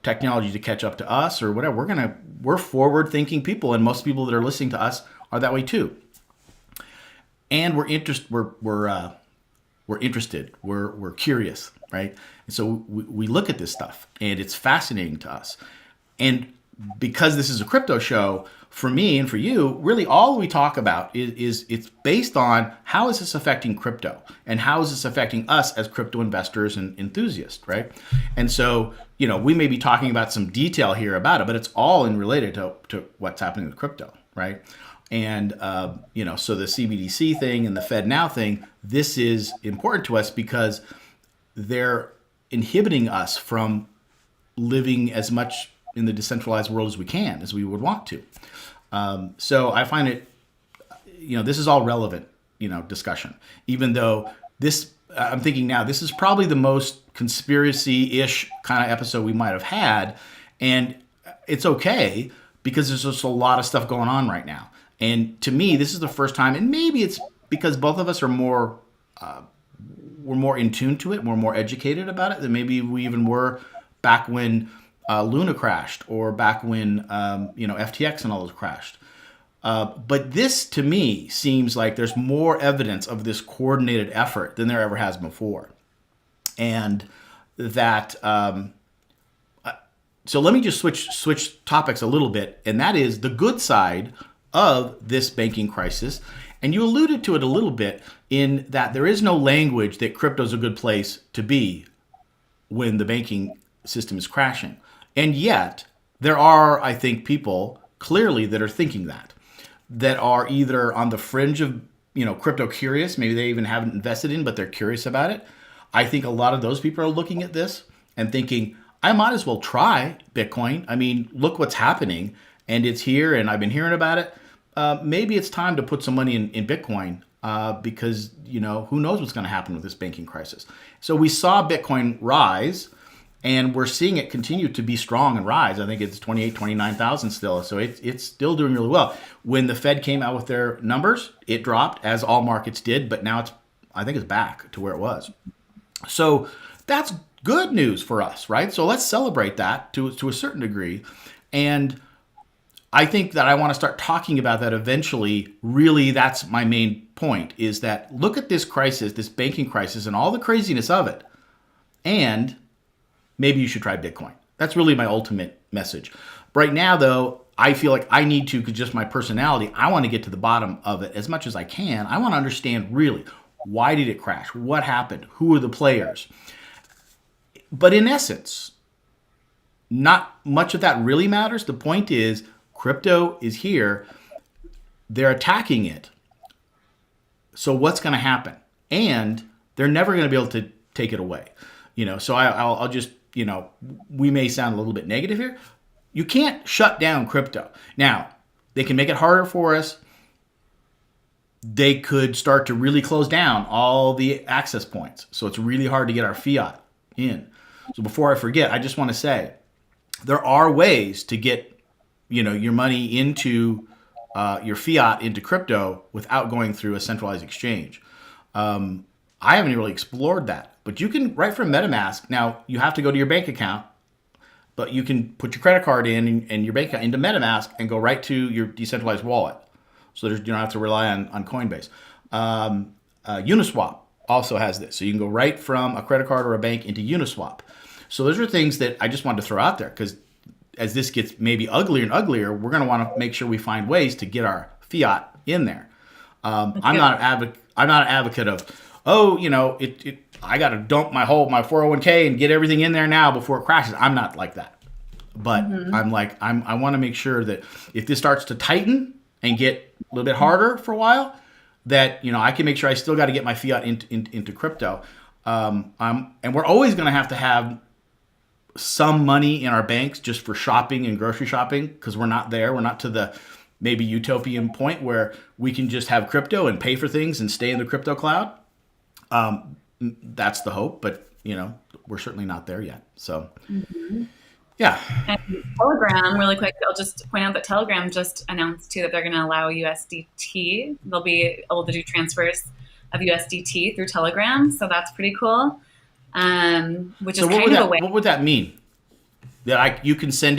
technology to catch up to us or whatever. We're forward-thinking people, and most people that are listening to us are that way too. And we're interested. We're curious, right? And so we look at this stuff, and it's fascinating to us. And because this is a crypto show, for me and for you, really all we talk about is it's based on how is this affecting crypto and how is this affecting us as crypto investors and enthusiasts, right? And so, we may be talking about some detail here about it, but it's all in related to what's happening with crypto, right? And, so the CBDC thing and the Fed Now thing, this is important to us because they're inhibiting us from living as much in the decentralized world as we can, as we would want to. So I find it, this is all relevant, discussion, even though I'm thinking now, this is probably the most conspiracy-ish kind of episode we might have had. And it's okay because there's just a lot of stuff going on right now. And to me, this is the first time, and maybe it's because both of us are we're more in tune to it, we're more educated about it than maybe we even were back when Luna crashed, or back when FTX and all those crashed. But this, to me, seems like there's more evidence of this coordinated effort than there ever has before. And that, so let me just switch topics a little bit, and that is the good side of this banking crisis. And you alluded to it a little bit in that there is no language that crypto is a good place to be when the banking system is crashing. And yet, there are, I think, people clearly that are thinking that are either on the fringe of, crypto curious. Maybe they even haven't invested in, but they're curious about it. I think a lot of those people are looking at this and thinking, I might as well try Bitcoin. I mean, look what's happening, and it's here, and I've been hearing about it. Maybe it's time to put some money in Bitcoin because, who knows what's going to happen with this banking crisis. So we saw Bitcoin rise, and we're seeing it continue to be strong and rise. I think it's 28, 29,000 still. So it's still doing really well. When the Fed came out with their numbers, it dropped, as all markets did, but now I think it's back to where it was. So that's good news for us, right? So let's celebrate that to a certain degree. And I think that I want to start talking about that eventually. Really, that's my main point, is that look at this crisis, this banking crisis, and all the craziness of it. And maybe you should try Bitcoin. That's really my ultimate message. Right now, though, I feel like I need to, because just my personality, I want to get to the bottom of it as much as I can. I want to understand really, why did it crash? What happened? Who are the players? But in essence, not much of that really matters. The point is, crypto is here. They're attacking it. So what's going to happen? And they're never going to be able to take it away. So I'll just, we may sound a little bit negative here. You can't shut down crypto. Now, they can make it harder for us. They could start to really close down all the access points. So it's really hard to get our fiat in. So before I forget, I just want to say there are ways to get, your money into your fiat into crypto without going through a centralized exchange. I haven't really explored that, but you can, right from MetaMask. Now, you have to go to your bank account, but you can put your credit card in and your bank account into MetaMask and go right to your decentralized wallet. So you don't have to rely on Coinbase. Uniswap also has this. So you can go right from a credit card or a bank into Uniswap. So those are things that I just wanted to throw out there because as this gets maybe uglier and uglier, we're going to want to make sure we find ways to get our fiat in there. That's I'm good. not an advocate. I'm not an advocate of, oh, I got to dump my 401k and get everything in there now before it crashes. I'm not like that. But Mm-hmm. I want to make sure that if this starts to tighten and get a little bit harder for a while, that I can make sure I still got to get my fiat into crypto. And we're always going to have some money in our banks just for shopping and grocery shopping, because we're not there. We're not to the maybe utopian point where we can just have crypto and pay for things and stay in the crypto cloud. That's the hope, but we're certainly not there yet. So Mm-hmm. yeah. And Telegram, really quick, I'll just point out that Telegram just announced too that they're going to allow USDT. They'll be able to do transfers of USDT through Telegram, so that's pretty cool. Which So is kind of a way. what would that mean? That you can send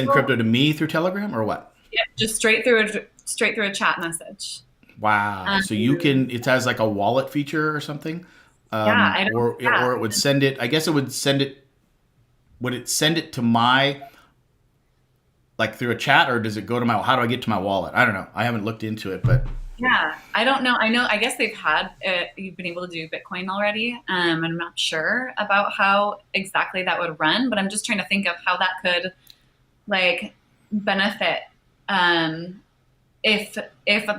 crypto to me through Telegram or what? Yeah, just straight through a chat message. Wow. So it has like a wallet feature or something, Yeah, I don't. Yeah, or it would send it. I guess it would send it. Would it send it to my, like through a chat, or does it go to my? How do I get to my wallet? I don't know. I haven't looked into it, but yeah. I don't know. I know. I guess you've been able to do Bitcoin already. I'm not sure about how exactly that would run, but I'm just trying to think of how that could like benefit if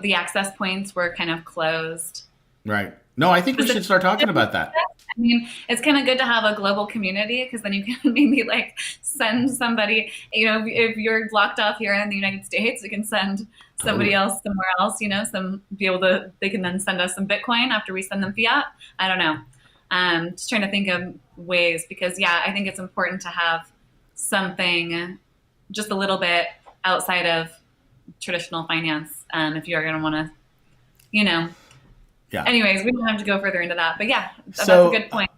the access points were kind of closed. right. No, I think we should start talking about that. I mean, it's kind of good to have a global community because then you can maybe like send somebody, if you're blocked off here in the United States, you can send somebody Totally. else somewhere else, they can then send us some Bitcoin after we send them fiat. I don't know. Just trying to think of ways because, yeah, I think it's important to have something just a little bit outside of traditional finance if you're going to want to, Yeah. anyways, we don't have to go further into that, but yeah, that's a So good point.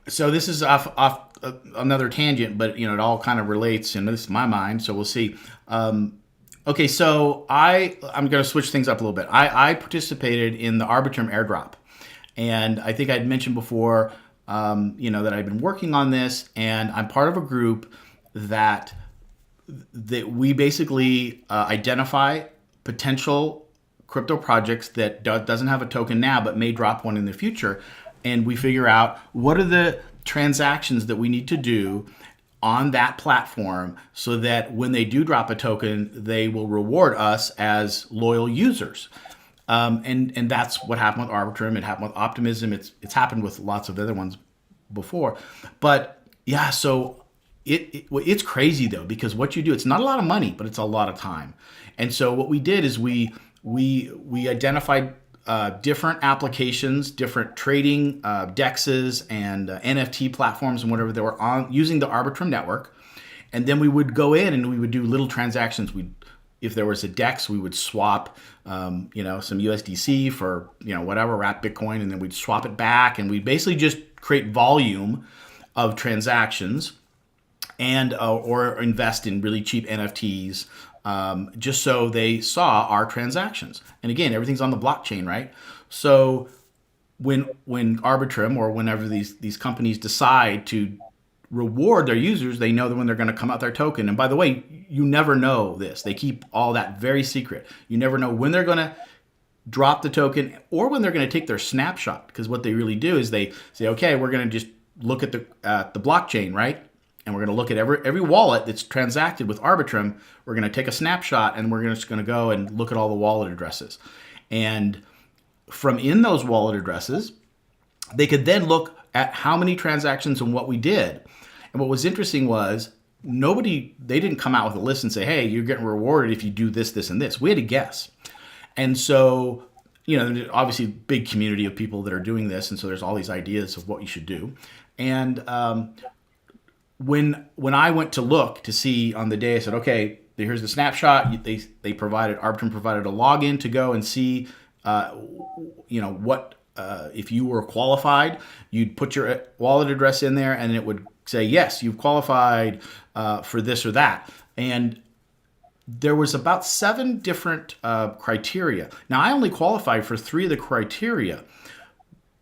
so this is off another tangent, but it all kind of relates, and this is my mind. So we'll see. Okay, so I'm going to switch things up a little bit. I participated in the Arbitrum airdrop, and I think I'd mentioned before, that I've been working on this, and I'm part of a group that we basically identify potential crypto projects that doesn't have a token now but may drop one in the future, and we figure out what are the transactions that we need to do on that platform so that when they do drop a token, they will reward us as loyal users. And that's what happened with Arbitrum. It happened with Optimism. It's happened with lots of other ones before. But yeah, so it's crazy though, because what you do, it's not a lot of money, but it's a lot of time. And so what we did is we identified different applications, different trading dexes and NFT platforms and whatever that were on using the Arbitrum network. And then we would go in and we would do little transactions. If there was a dex, we would swap, some USDC for, whatever, wrap Bitcoin, and then we'd swap it back. And we basically just create volume of transactions and or invest in really cheap NFTs, just so they saw our transactions. And again, everything's on the blockchain, right? So when Arbitrum or whenever these companies decide to reward their users, they know that when they're going to come out their token. And by the way, you never know this. They keep all that very secret. You never know when they're going to drop the token or when they're going to take their snapshot. Because what they really do is they say, okay, we're going to just look at the blockchain, right? And we're going to look at every wallet that's transacted with Arbitrum. We're going to take a snapshot and we're just going to go and look at all the wallet addresses. And from in those wallet addresses, they could then look at how many transactions and what we did. And what was interesting was they didn't come out with a list and say, hey, you're getting rewarded if you do this, this, and this. We had to guess. And so, obviously big community of people that are doing this. And so there's all these ideas of what you should do. And when I went to look to see on the day, I said, okay, here's the snapshot. Arbitrum provided a login to go and see, what, if you were qualified, you'd put your wallet address in there and it would say, yes, you've qualified for this or that. And there was about 7 different criteria. Now, I only qualified for 3 of the criteria,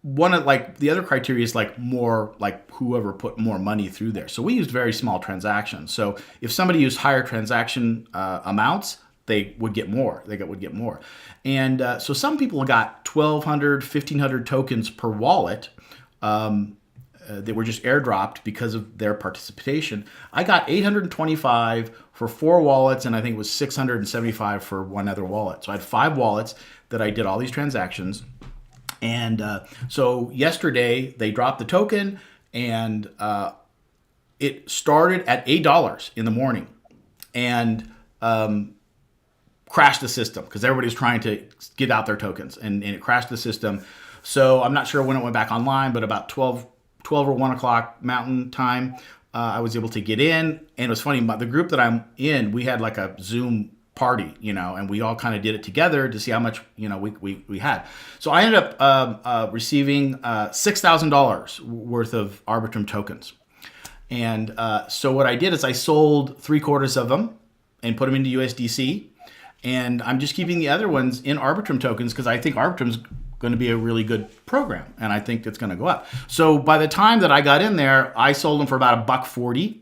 one of like the other criteria is like more like whoever put more money through there. So we used very small transactions. So if somebody used higher transaction amounts, they would get more. They would get more. And so some people got 1,200, 1,500 tokens per wallet. That were just airdropped because of their participation. I got 825 for 4 wallets, and I think it was 675 for one other wallet. So I had 5 wallets that I did all these transactions. And so yesterday they dropped the token, and it started at $8 in the morning, and crashed the system because everybody's trying to get out their tokens, and it crashed the system. So I'm not sure when it went back online, but about 12 or 1 o'clock Mountain Time, I was able to get in. And it was funny, the group that I'm in, we had like a Zoom party, and we all kind of did it together to see how much, we had. So I ended up receiving $6,000 worth of Arbitrum tokens. And so what I did is I sold 3/4 of them and put them into USDC. And I'm just keeping the other ones in Arbitrum tokens because I think Arbitrum's going to be a really good program, and I think it's going to go up. So by the time that I got in there, I sold them for about $1.40.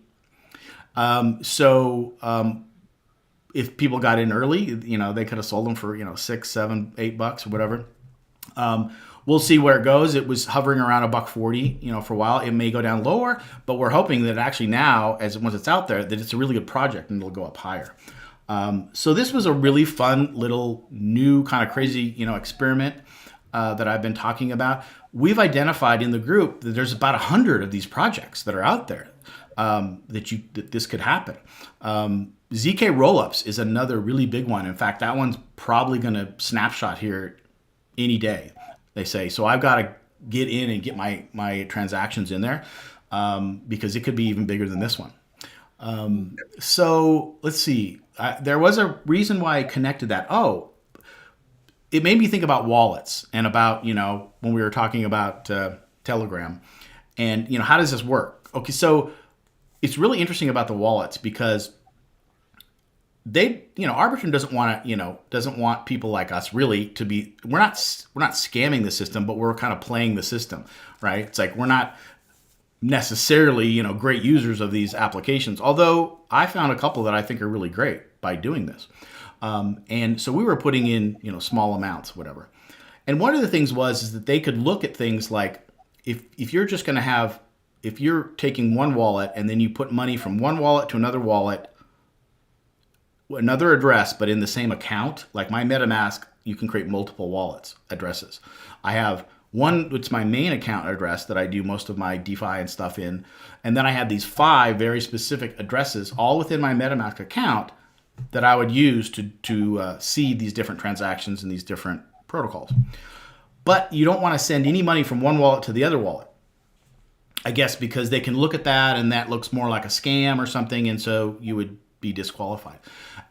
If people got in early, they could have sold them for $6, $7, $8 or whatever. We'll see where it goes. It was hovering around $1.40, for a while. It may go down lower, but we're hoping that actually now, once it's out there, that it's a really good project and it'll go up higher. So this was a really fun little new kind of crazy, experiment that I've been talking about. We've identified in the group that there's about 100 of these projects that are out there that this could happen. ZK Rollups is another really big one. In fact, that one's probably going to snapshot here any day, they say. So I've got to get in and get my transactions in there because it could be even bigger than this one. So let's see. There was a reason why I connected that. It made me think about wallets and about, when we were talking about Telegram and, how does this work? Okay, so it's really interesting about the wallets because Arbitrum doesn't want people like us really to be, we're not scamming the system, but we're kind of playing the system, right? It's like we're not necessarily, great users of these applications, although I found a couple that I think are really great by doing this. And so we were putting in, small amounts, whatever. And one of the things is that they could look at things like if you're just going to have, if you're taking one wallet and then you put money from one wallet to another wallet, another address, but in the same account, like my MetaMask, you can create multiple wallets addresses. I have one, it's my main account address that I do most of my DeFi and stuff in. And then I have these 5 very specific addresses all within my MetaMask account that I would use to see these different transactions and these different protocols. But you don't want to send any money from one wallet to the other wallet, I guess, because they can look at that and that looks more like a scam or something, and so you would be disqualified.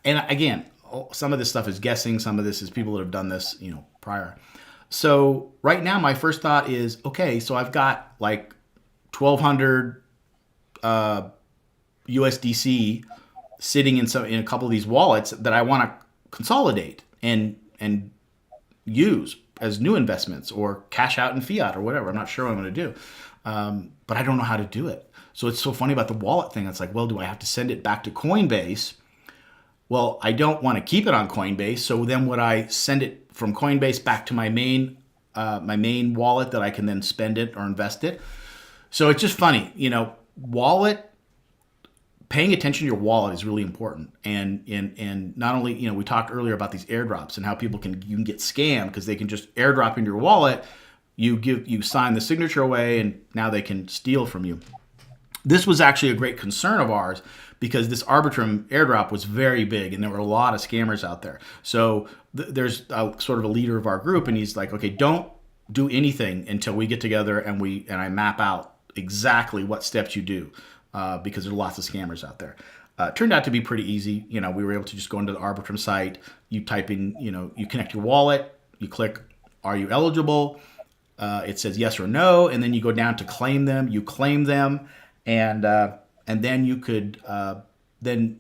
And again, some of this stuff is guessing, some of this is people that have done this, prior. So right now, my first thought is, okay, so I've got like 1,200 USDC sitting in a couple of these wallets that I want to consolidate and use as new investments or cash out in fiat or whatever. I'm not sure what I'm going to do, but I don't know how to do it. So it's so funny about the wallet thing. It's like, well, do I have to send it back to Coinbase? Well, I don't want to keep it on Coinbase. So then would I send it from Coinbase back to my main wallet that I can then spend it or invest it? So it's just funny, wallet. Paying attention to your wallet is really important, and not only we talked earlier about these airdrops and how you can get scammed because they can just airdrop into your wallet. You sign the signature away, and now they can steal from you. This was actually a great concern of ours because this Arbitrum airdrop was very big, and there were a lot of scammers out there. So there's sort of a leader of our group, and he's like, okay, don't do anything until we get together and I map out exactly what steps you do. Because there's lots of scammers out there. It turned out to be pretty easy. We were able to just go into the Arbitrum site. You type in, you connect your wallet. You click, are you eligible? It says yes or no, and then you go down to claim them. You claim them, and then you could then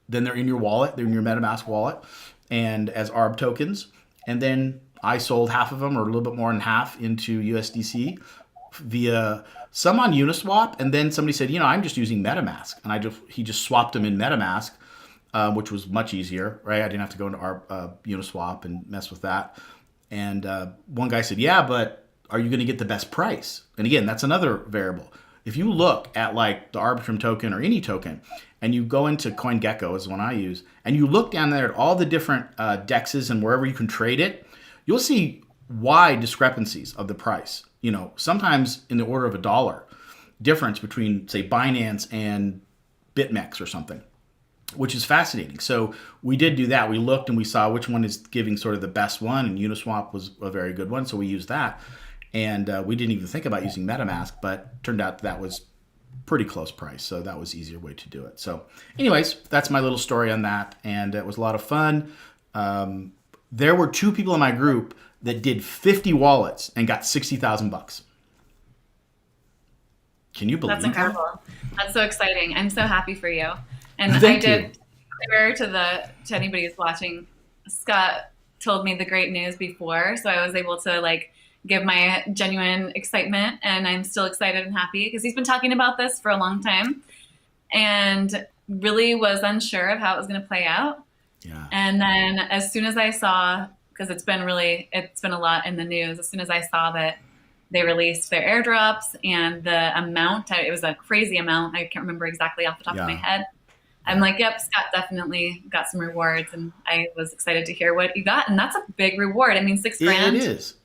they're in your wallet. They're in your MetaMask wallet, and as ARB tokens. And then I sold half of them, or a little bit more than half, into USDC via some on Uniswap, and then somebody said, I'm just using MetaMask, and he just swapped them in MetaMask, which was much easier, right? I didn't have to go into our Uniswap and mess with that. And one guy said, yeah, but are you going to get the best price? And again, that's another variable. If you look at like the Arbitrum token or any token, and you go into CoinGecko, is the one I use, and you look down there at all the different dexes and wherever you can trade it, you'll see wide discrepancies of the price. Sometimes in the order of $1 difference between, say, Binance and BitMEX or something, which is fascinating. So we did do that. We looked and we saw which one is giving sort of the best one, and Uniswap was a very good one, so we used that. And we didn't even think about using MetaMask, but turned out that was pretty close price, so that was easier way to do it. So anyways, that's my little story on that, and it was a lot of fun. There were 2 people in my group that did 50 wallets and got $60,000. Can you believe That's incredible. That's so exciting. I'm so happy for you. And Thank I you. did clear to anybody who's watching, Scott told me the great news before, so I was able to give my genuine excitement, and I'm still excited and happy because he's been talking about this for a long time and really was unsure of how it was going to play out. Yeah. And then as soon as I saw, because it's been a lot in the news, as soon as I saw that they released their airdrops and the amount, it was a crazy amount. I can't remember exactly off the top of my head. I'm like, yep, Scott definitely got some rewards, and I was excited to hear what you got, and that's a big reward. I mean, $6,000.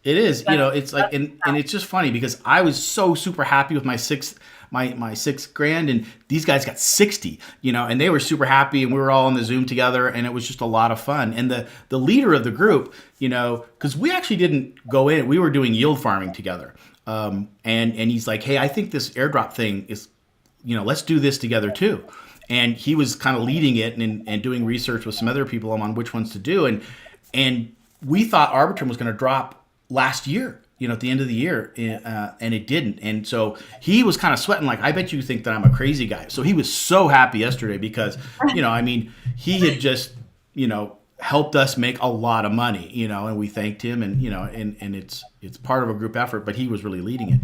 It is. It's like, and it's just funny because I was so super happy with my $6,000, and these guys got 60, and they were super happy, and we were all on the Zoom together, and it was just a lot of fun. And the leader of the group, because we actually didn't go in, we were doing yield farming together, and he's like, hey, I think this airdrop thing is, let's do this together too. And he was kind of leading it and doing research with some other people on which ones to do. And we thought Arbitrum was going to drop last year, at the end of the year, and it didn't. And so he was kind of sweating like, I bet you think that I'm a crazy guy. So he was so happy yesterday because, he had just, helped us make a lot of money, and we thanked him, and, and it's part of a group effort, but he was really leading it.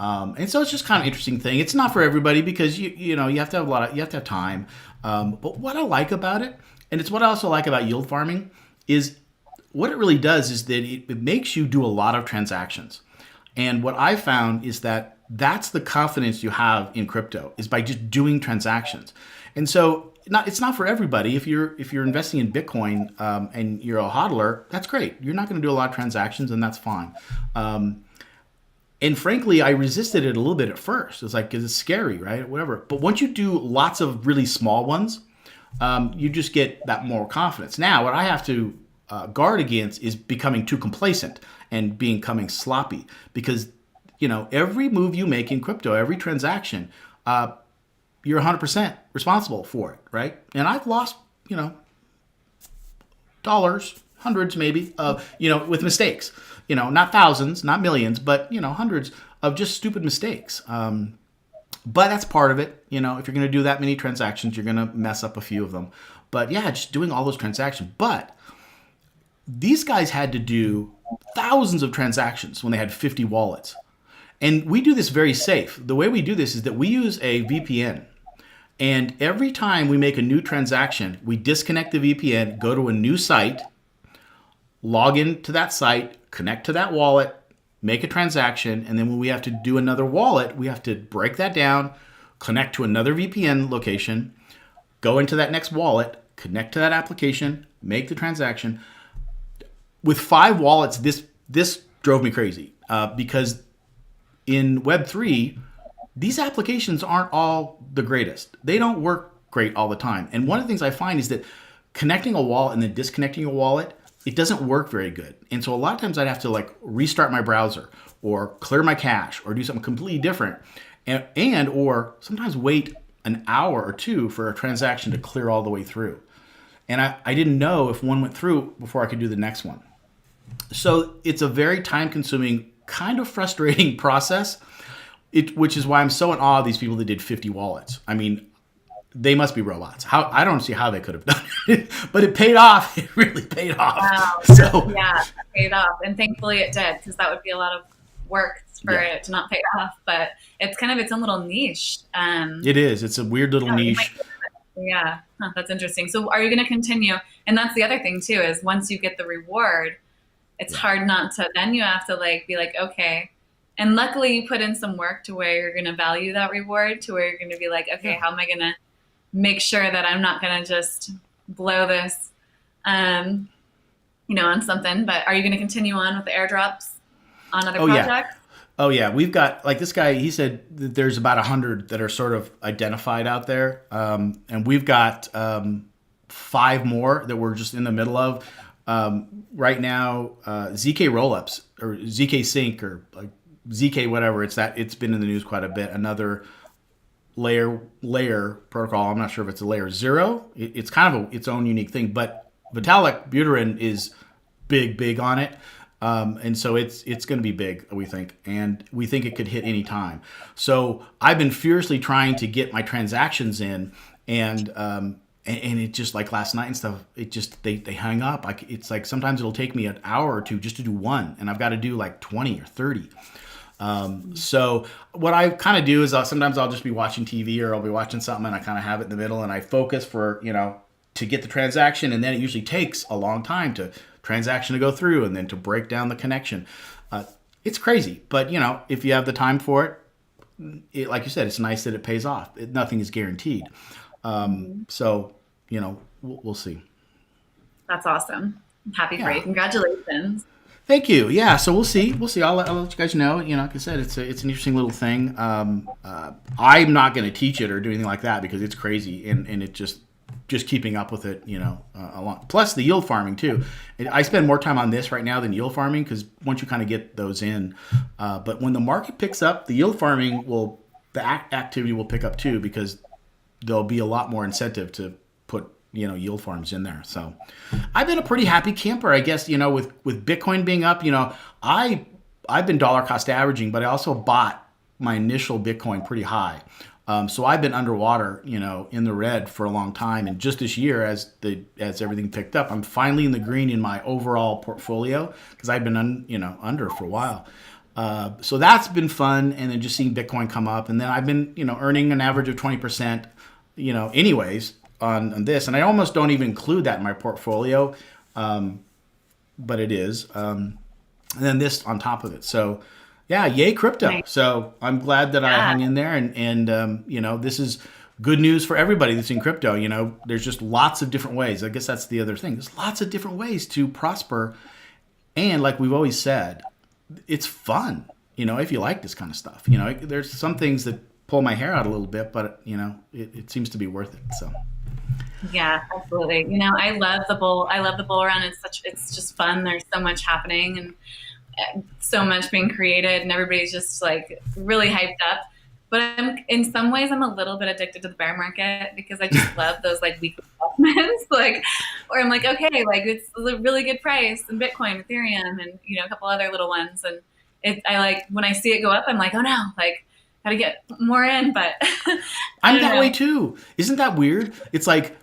And so it's just kind of an interesting thing. It's not for everybody because you have to have you have to have time. But what I like about it, and it's what I also like about yield farming, is what it really does is that it makes you do a lot of transactions. And what I found is that that's the confidence you have in crypto, is by just doing transactions. And so it's not for everybody. If you're investing in Bitcoin and you're a hodler, that's great. You're not going to do a lot of transactions, and that's fine. And frankly, I resisted it a little bit at first. It's like, 'cause it's scary, right? Whatever. But once you do lots of really small ones, you just get that more confidence. Now, what I have to guard against is becoming too complacent and becoming sloppy, because every move you make in crypto, every transaction, you're 100% responsible for it, right? And I've lost, dollars, hundreds maybe, with mistakes. Not thousands, not millions, but, hundreds of just stupid mistakes. But that's part of it. If you're going to do that many transactions, you're going to mess up a few of them. But yeah, just doing all those transactions. But these guys had to do thousands of transactions when they had 50 wallets. And we do this very safe. The way we do this is that we use a VPN. And every time we make a new transaction, we disconnect the VPN, go to a new site, log into that site, connect to that wallet, make a transaction, and then when we have to do another wallet, we have to break that down, connect to another VPN location, go into that next wallet, connect to that application, make the transaction. With 5 wallets, this drove me crazy because in Web3, these applications aren't all the greatest. They don't work great all the time. And one of the things I find is that connecting a wallet and then disconnecting a wallet, it doesn't work very good. And so a lot of times I'd have to restart my browser or clear my cache or do something completely different or sometimes wait an hour or two for a transaction to clear all the way through. And I didn't know if one went through before I could do the next one. So it's a very time consuming, kind of frustrating process, which is why I'm so in awe of these people that did 50 wallets. I mean, they must be robots. How I don't see how they could have done it, but it paid off. It really paid off. Wow. So Yeah, it paid off. And thankfully it did, because that would be a lot of work for yeah, it to not pay off. But it's kind of its own little niche. it is. It's a weird little Yeah, you might, niche. yeah. Huh, that's interesting. So are you going to continue? And that's the other thing too, is once you get the reward, it's Yeah, hard not to, then you have to like be like, okay. And luckily you put in some work to where you're going to value that reward, to where you're going to be like, okay, yeah. how am I going to make sure that I'm not going to just blow this, um, on something. But are you going to continue on with the airdrops on other Oh yeah. projects? Oh yeah, we've got like this guy. He said that there's about 100 that are sort of identified out there, and we've got 5 more that we're just in the middle of right now. ZK rollups or ZK sync or like ZK whatever. It's been in the news quite a bit. Another layer protocol. I'm not sure if it's a layer zero. It's kind of its own unique thing, but Vitalik Buterin is big on it. And so it's going to be big, we think, and we think it could hit any time. So I've been furiously trying to get my transactions in, and it just like last night and stuff, it just they hung up. It's like sometimes it'll take me an hour or two just to do one, and I've got to do like 20 or 30. So what I kind of do is sometimes I'll just be watching TV or I'll be watching something and I kind of have it in the middle and I focus for, to get the transaction. And then it usually takes a long time to transaction to go through and then to break down the connection. It's crazy, but if you have the time for it, like you said, it's nice that it pays off. Nothing is guaranteed. So, we'll see. That's awesome. I'm happy for you. Yeah. Congratulations. Thank you. Yeah, so we'll see. We'll see. I'll let you guys know. Like I said, it's an interesting little thing. I'm not going to teach it or do anything like that because it's crazy and it just keeping up with it. A lot. Plus the yield farming too. I spend more time on this right now than yield farming because once you kind of get those in, but when the market picks up, the yield farming activity will pick up too because there'll be a lot more incentive to put yield farms in there. So I've been a pretty happy camper, I guess, with Bitcoin being up, I've been dollar cost averaging, but I also bought my initial Bitcoin pretty high. So I've been underwater, in the red for a long time. And just this year, as everything picked up, I'm finally in the green in my overall portfolio because I've been, under for a while. So that's been fun. And then just seeing Bitcoin come up. And then I've been, earning an average of 20%, anyways, on this, and I almost don't even include that in my portfolio, but it is, and then this on top of it. So, yeah, yay crypto! Nice. So I'm glad that I hung in there, and this is good news for everybody that's in crypto. There's just lots of different ways. I guess that's the other thing. There's lots of different ways to prosper, and like we've always said, it's fun. If you like this kind of stuff, there's some things that pull my hair out a little bit, but it seems to be worth it. So. Yeah, absolutely. I love the bull. I love the bull run. It's just fun. There's so much happening and so much being created, and everybody's just like really hyped up. But in some ways, I'm a little bit addicted to the bear market because I just love those like weekly investments, where I'm like, okay, like it's a really good price in Bitcoin, Ethereum, and a couple other little ones. And I like when I see it go up, I'm like, oh no, like gotta get more in. But I'm that way too. Isn't that weird? It's like.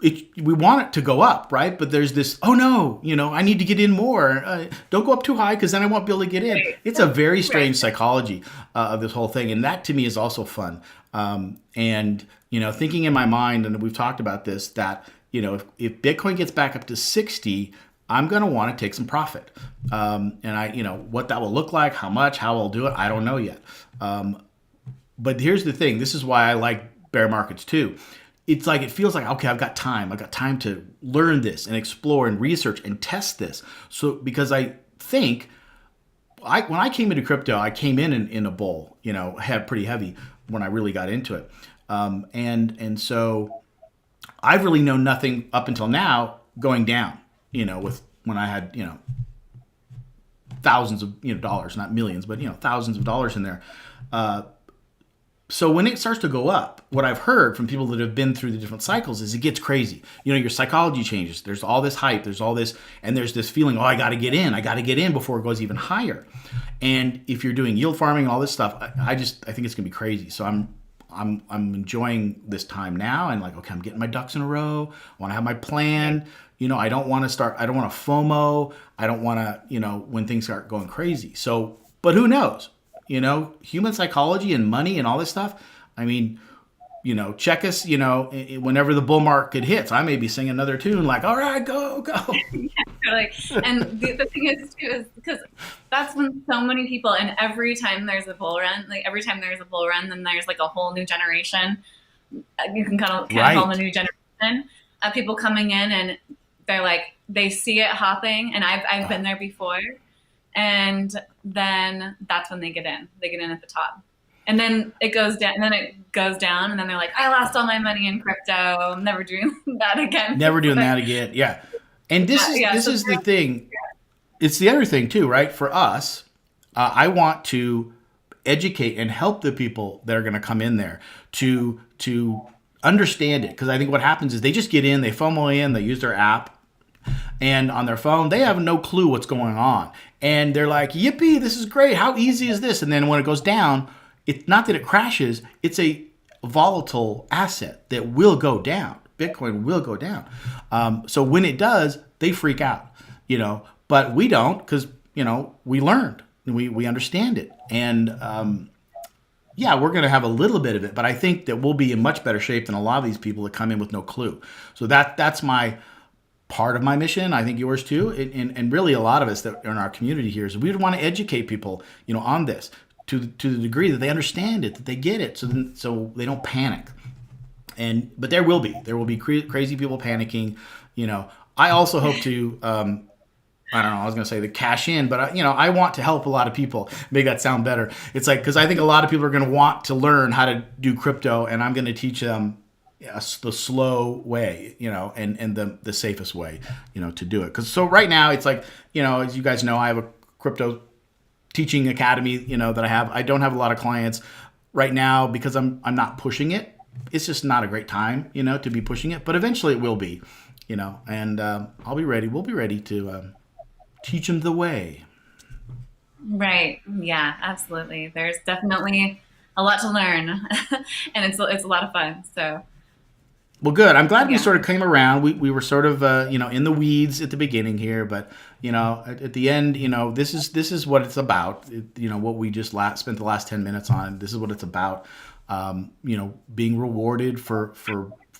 We want it to go up, right? But there's this, oh no, I need to get in more. Don't go up too high because then I won't be able to get in. It's a very strange psychology of this whole thing. And that to me is also fun. And thinking in my mind, and we've talked about this, that, if Bitcoin gets back up to 60, I'm going to want to take some profit. And what that will look like, how much, how I'll do it, I don't know yet. But here's the thing. This is why I like bear markets too. It's like, it feels like, okay, I've got time to learn this and explore and research and test this. So, because I think when I came into crypto, I came in a bull, had pretty heavy when I really got into it. And so I've really known nothing up until now going down, with when I had, thousands of, dollars, not millions, but, thousands of dollars in there. So when it starts to go up, what I've heard from people that have been through the different cycles is it gets crazy. Your psychology changes. There's all this hype. There's all this, and there's this feeling, oh, I got to get in before it goes even higher. And if you're doing yield farming and all this stuff, I think it's going to be crazy. So I'm enjoying this time now, and like, okay, I'm getting my ducks in a row. I want to have my plan. I don't want to start. I don't want to FOMO. I don't want to, when things start going crazy. So, but who knows? Human psychology and money and all this stuff. I mean, check us, whenever the bull market hits, I may be singing another tune like, all right, go, go. Totally. And the thing is too, is because that's when so many people, and every time there's a bull run, then there's like a whole new generation. You can kind of call them a new generation of people coming in, and they're like, they see it hopping, and I've been there before. And then that's when they get in at the top. And then it goes down, and then they're like, I lost all my money in crypto. I'm never doing that again. Never doing that again. Yeah. And this is the thing. It's the other thing too, right? For us, I want to educate and help the people that are going to come in there to understand it. Because I think what happens is they just get in, they FOMO in, they use their app, and on their phone, they have no clue what's going on. And they're like, yippee, this is great. How easy is this? And then when it goes down, it's not that it crashes, it's a volatile asset that will go down. Bitcoin will go down. So when it does, they freak out, but we don't, because, we learned, we understand it. And we're going to have a little bit of it, but I think that we'll be in much better shape than a lot of these people that come in with no clue. So that's my part of my mission. I think yours too. And really a lot of us that are in our community here is we would want to educate people, on this. To the degree that they understand it, that they get it, so they don't panic. But there will be crazy people panicking. I also hope to I don't know, I was going to say the cash in, but I want to help a lot of people. Make that sound better. It's like, because I think a lot of people are going to want to learn how to do crypto, and I'm going to teach them the slow way, and the safest way, to do it. Because so right now it's like, as you guys know, I have a crypto teaching academy, that I have. I don't have a lot of clients right now because I'm not pushing it. It's just not a great time, to be pushing it. But eventually it will be, and I'll be ready. We'll be ready to teach them the way. Right. Yeah, absolutely. There's definitely a lot to learn, and it's a lot of fun. So. Well, good. I'm glad we sort of came around. We were sort of, in the weeds at the beginning here, but, at the end, this is what it's about. What we just spent the last 10 minutes on. This is what it's about. Being rewarded for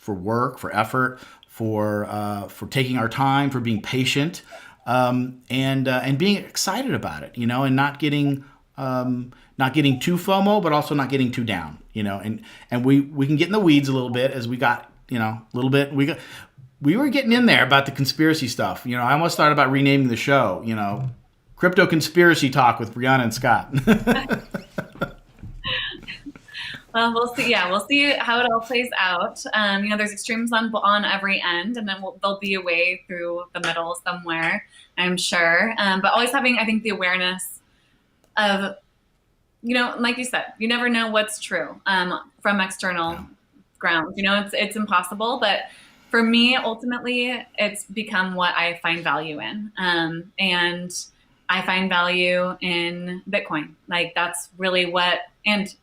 work, for effort, for taking our time, for being patient, and being excited about it, and not getting too FOMO, but also not getting too down, and we can get in the weeds a little bit as we got, a little bit. We were getting in there about the conspiracy stuff. I almost thought about renaming the show, Crypto Conspiracy Talk with Brianna and Scott. Well, we'll see. Yeah, we'll see how it all plays out. There's extremes on every end, and then there'll be a way through the middle somewhere, I'm sure. But always having, I think, the awareness of, like you said, you never know what's true from external grounds. It's impossible, but for me, ultimately, it's become what I find value in, and I find value in Bitcoin. Like that's really what, and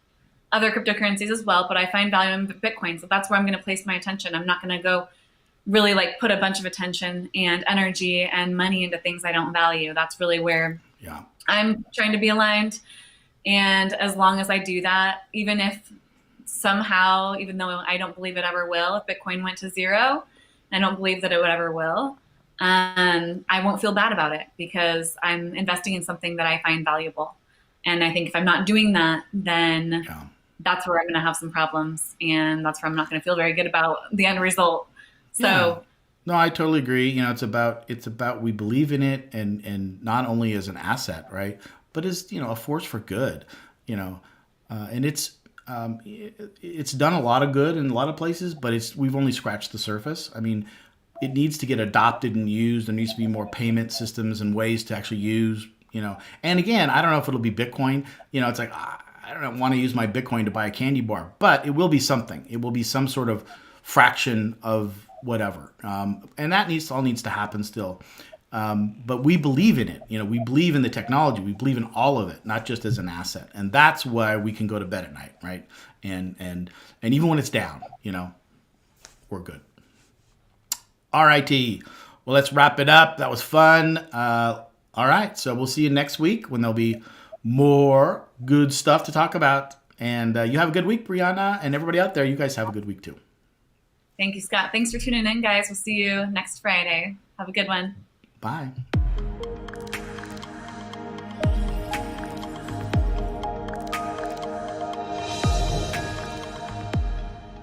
other cryptocurrencies as well, but I find value in Bitcoin. So that's where I'm going to place my attention. I'm not going to go really put a bunch of attention and energy and money into things I don't value. That's really where I'm trying to be aligned. And as long as I do that, even if somehow, even though I don't believe it ever will, if Bitcoin went to zero, I don't believe that it would ever will, I won't feel bad about it because I'm investing in something that I find valuable. And I think if I'm not doing that, then that's where I'm going to have some problems, and that's where I'm not going to feel very good about the end result. So, no, I totally agree. It's about we believe in it, and not only as an asset, right, but as a force for good. And it's done a lot of good in a lot of places, but we've only scratched the surface. I mean, it needs to get adopted and used. There needs to be more payment systems and ways to actually use. And again, I don't know if it'll be Bitcoin. It's like, I don't want to use my Bitcoin to buy a candy bar, but it will be something. It will be some sort of fraction of whatever. And that all needs to happen still. But we believe in it. We believe in the technology. We believe in all of it, not just as an asset. And that's why we can go to bed at night, right? And even when it's down, we're good. All righty. Well, let's wrap it up. That was fun. All right. So we'll see you next week when there'll be more good stuff to talk about. And you have a good week, Brianna, and everybody out there. You guys have a good week too. Thank you, Scott. Thanks for tuning in, guys. We'll see you next Friday. Have a good one. Bye.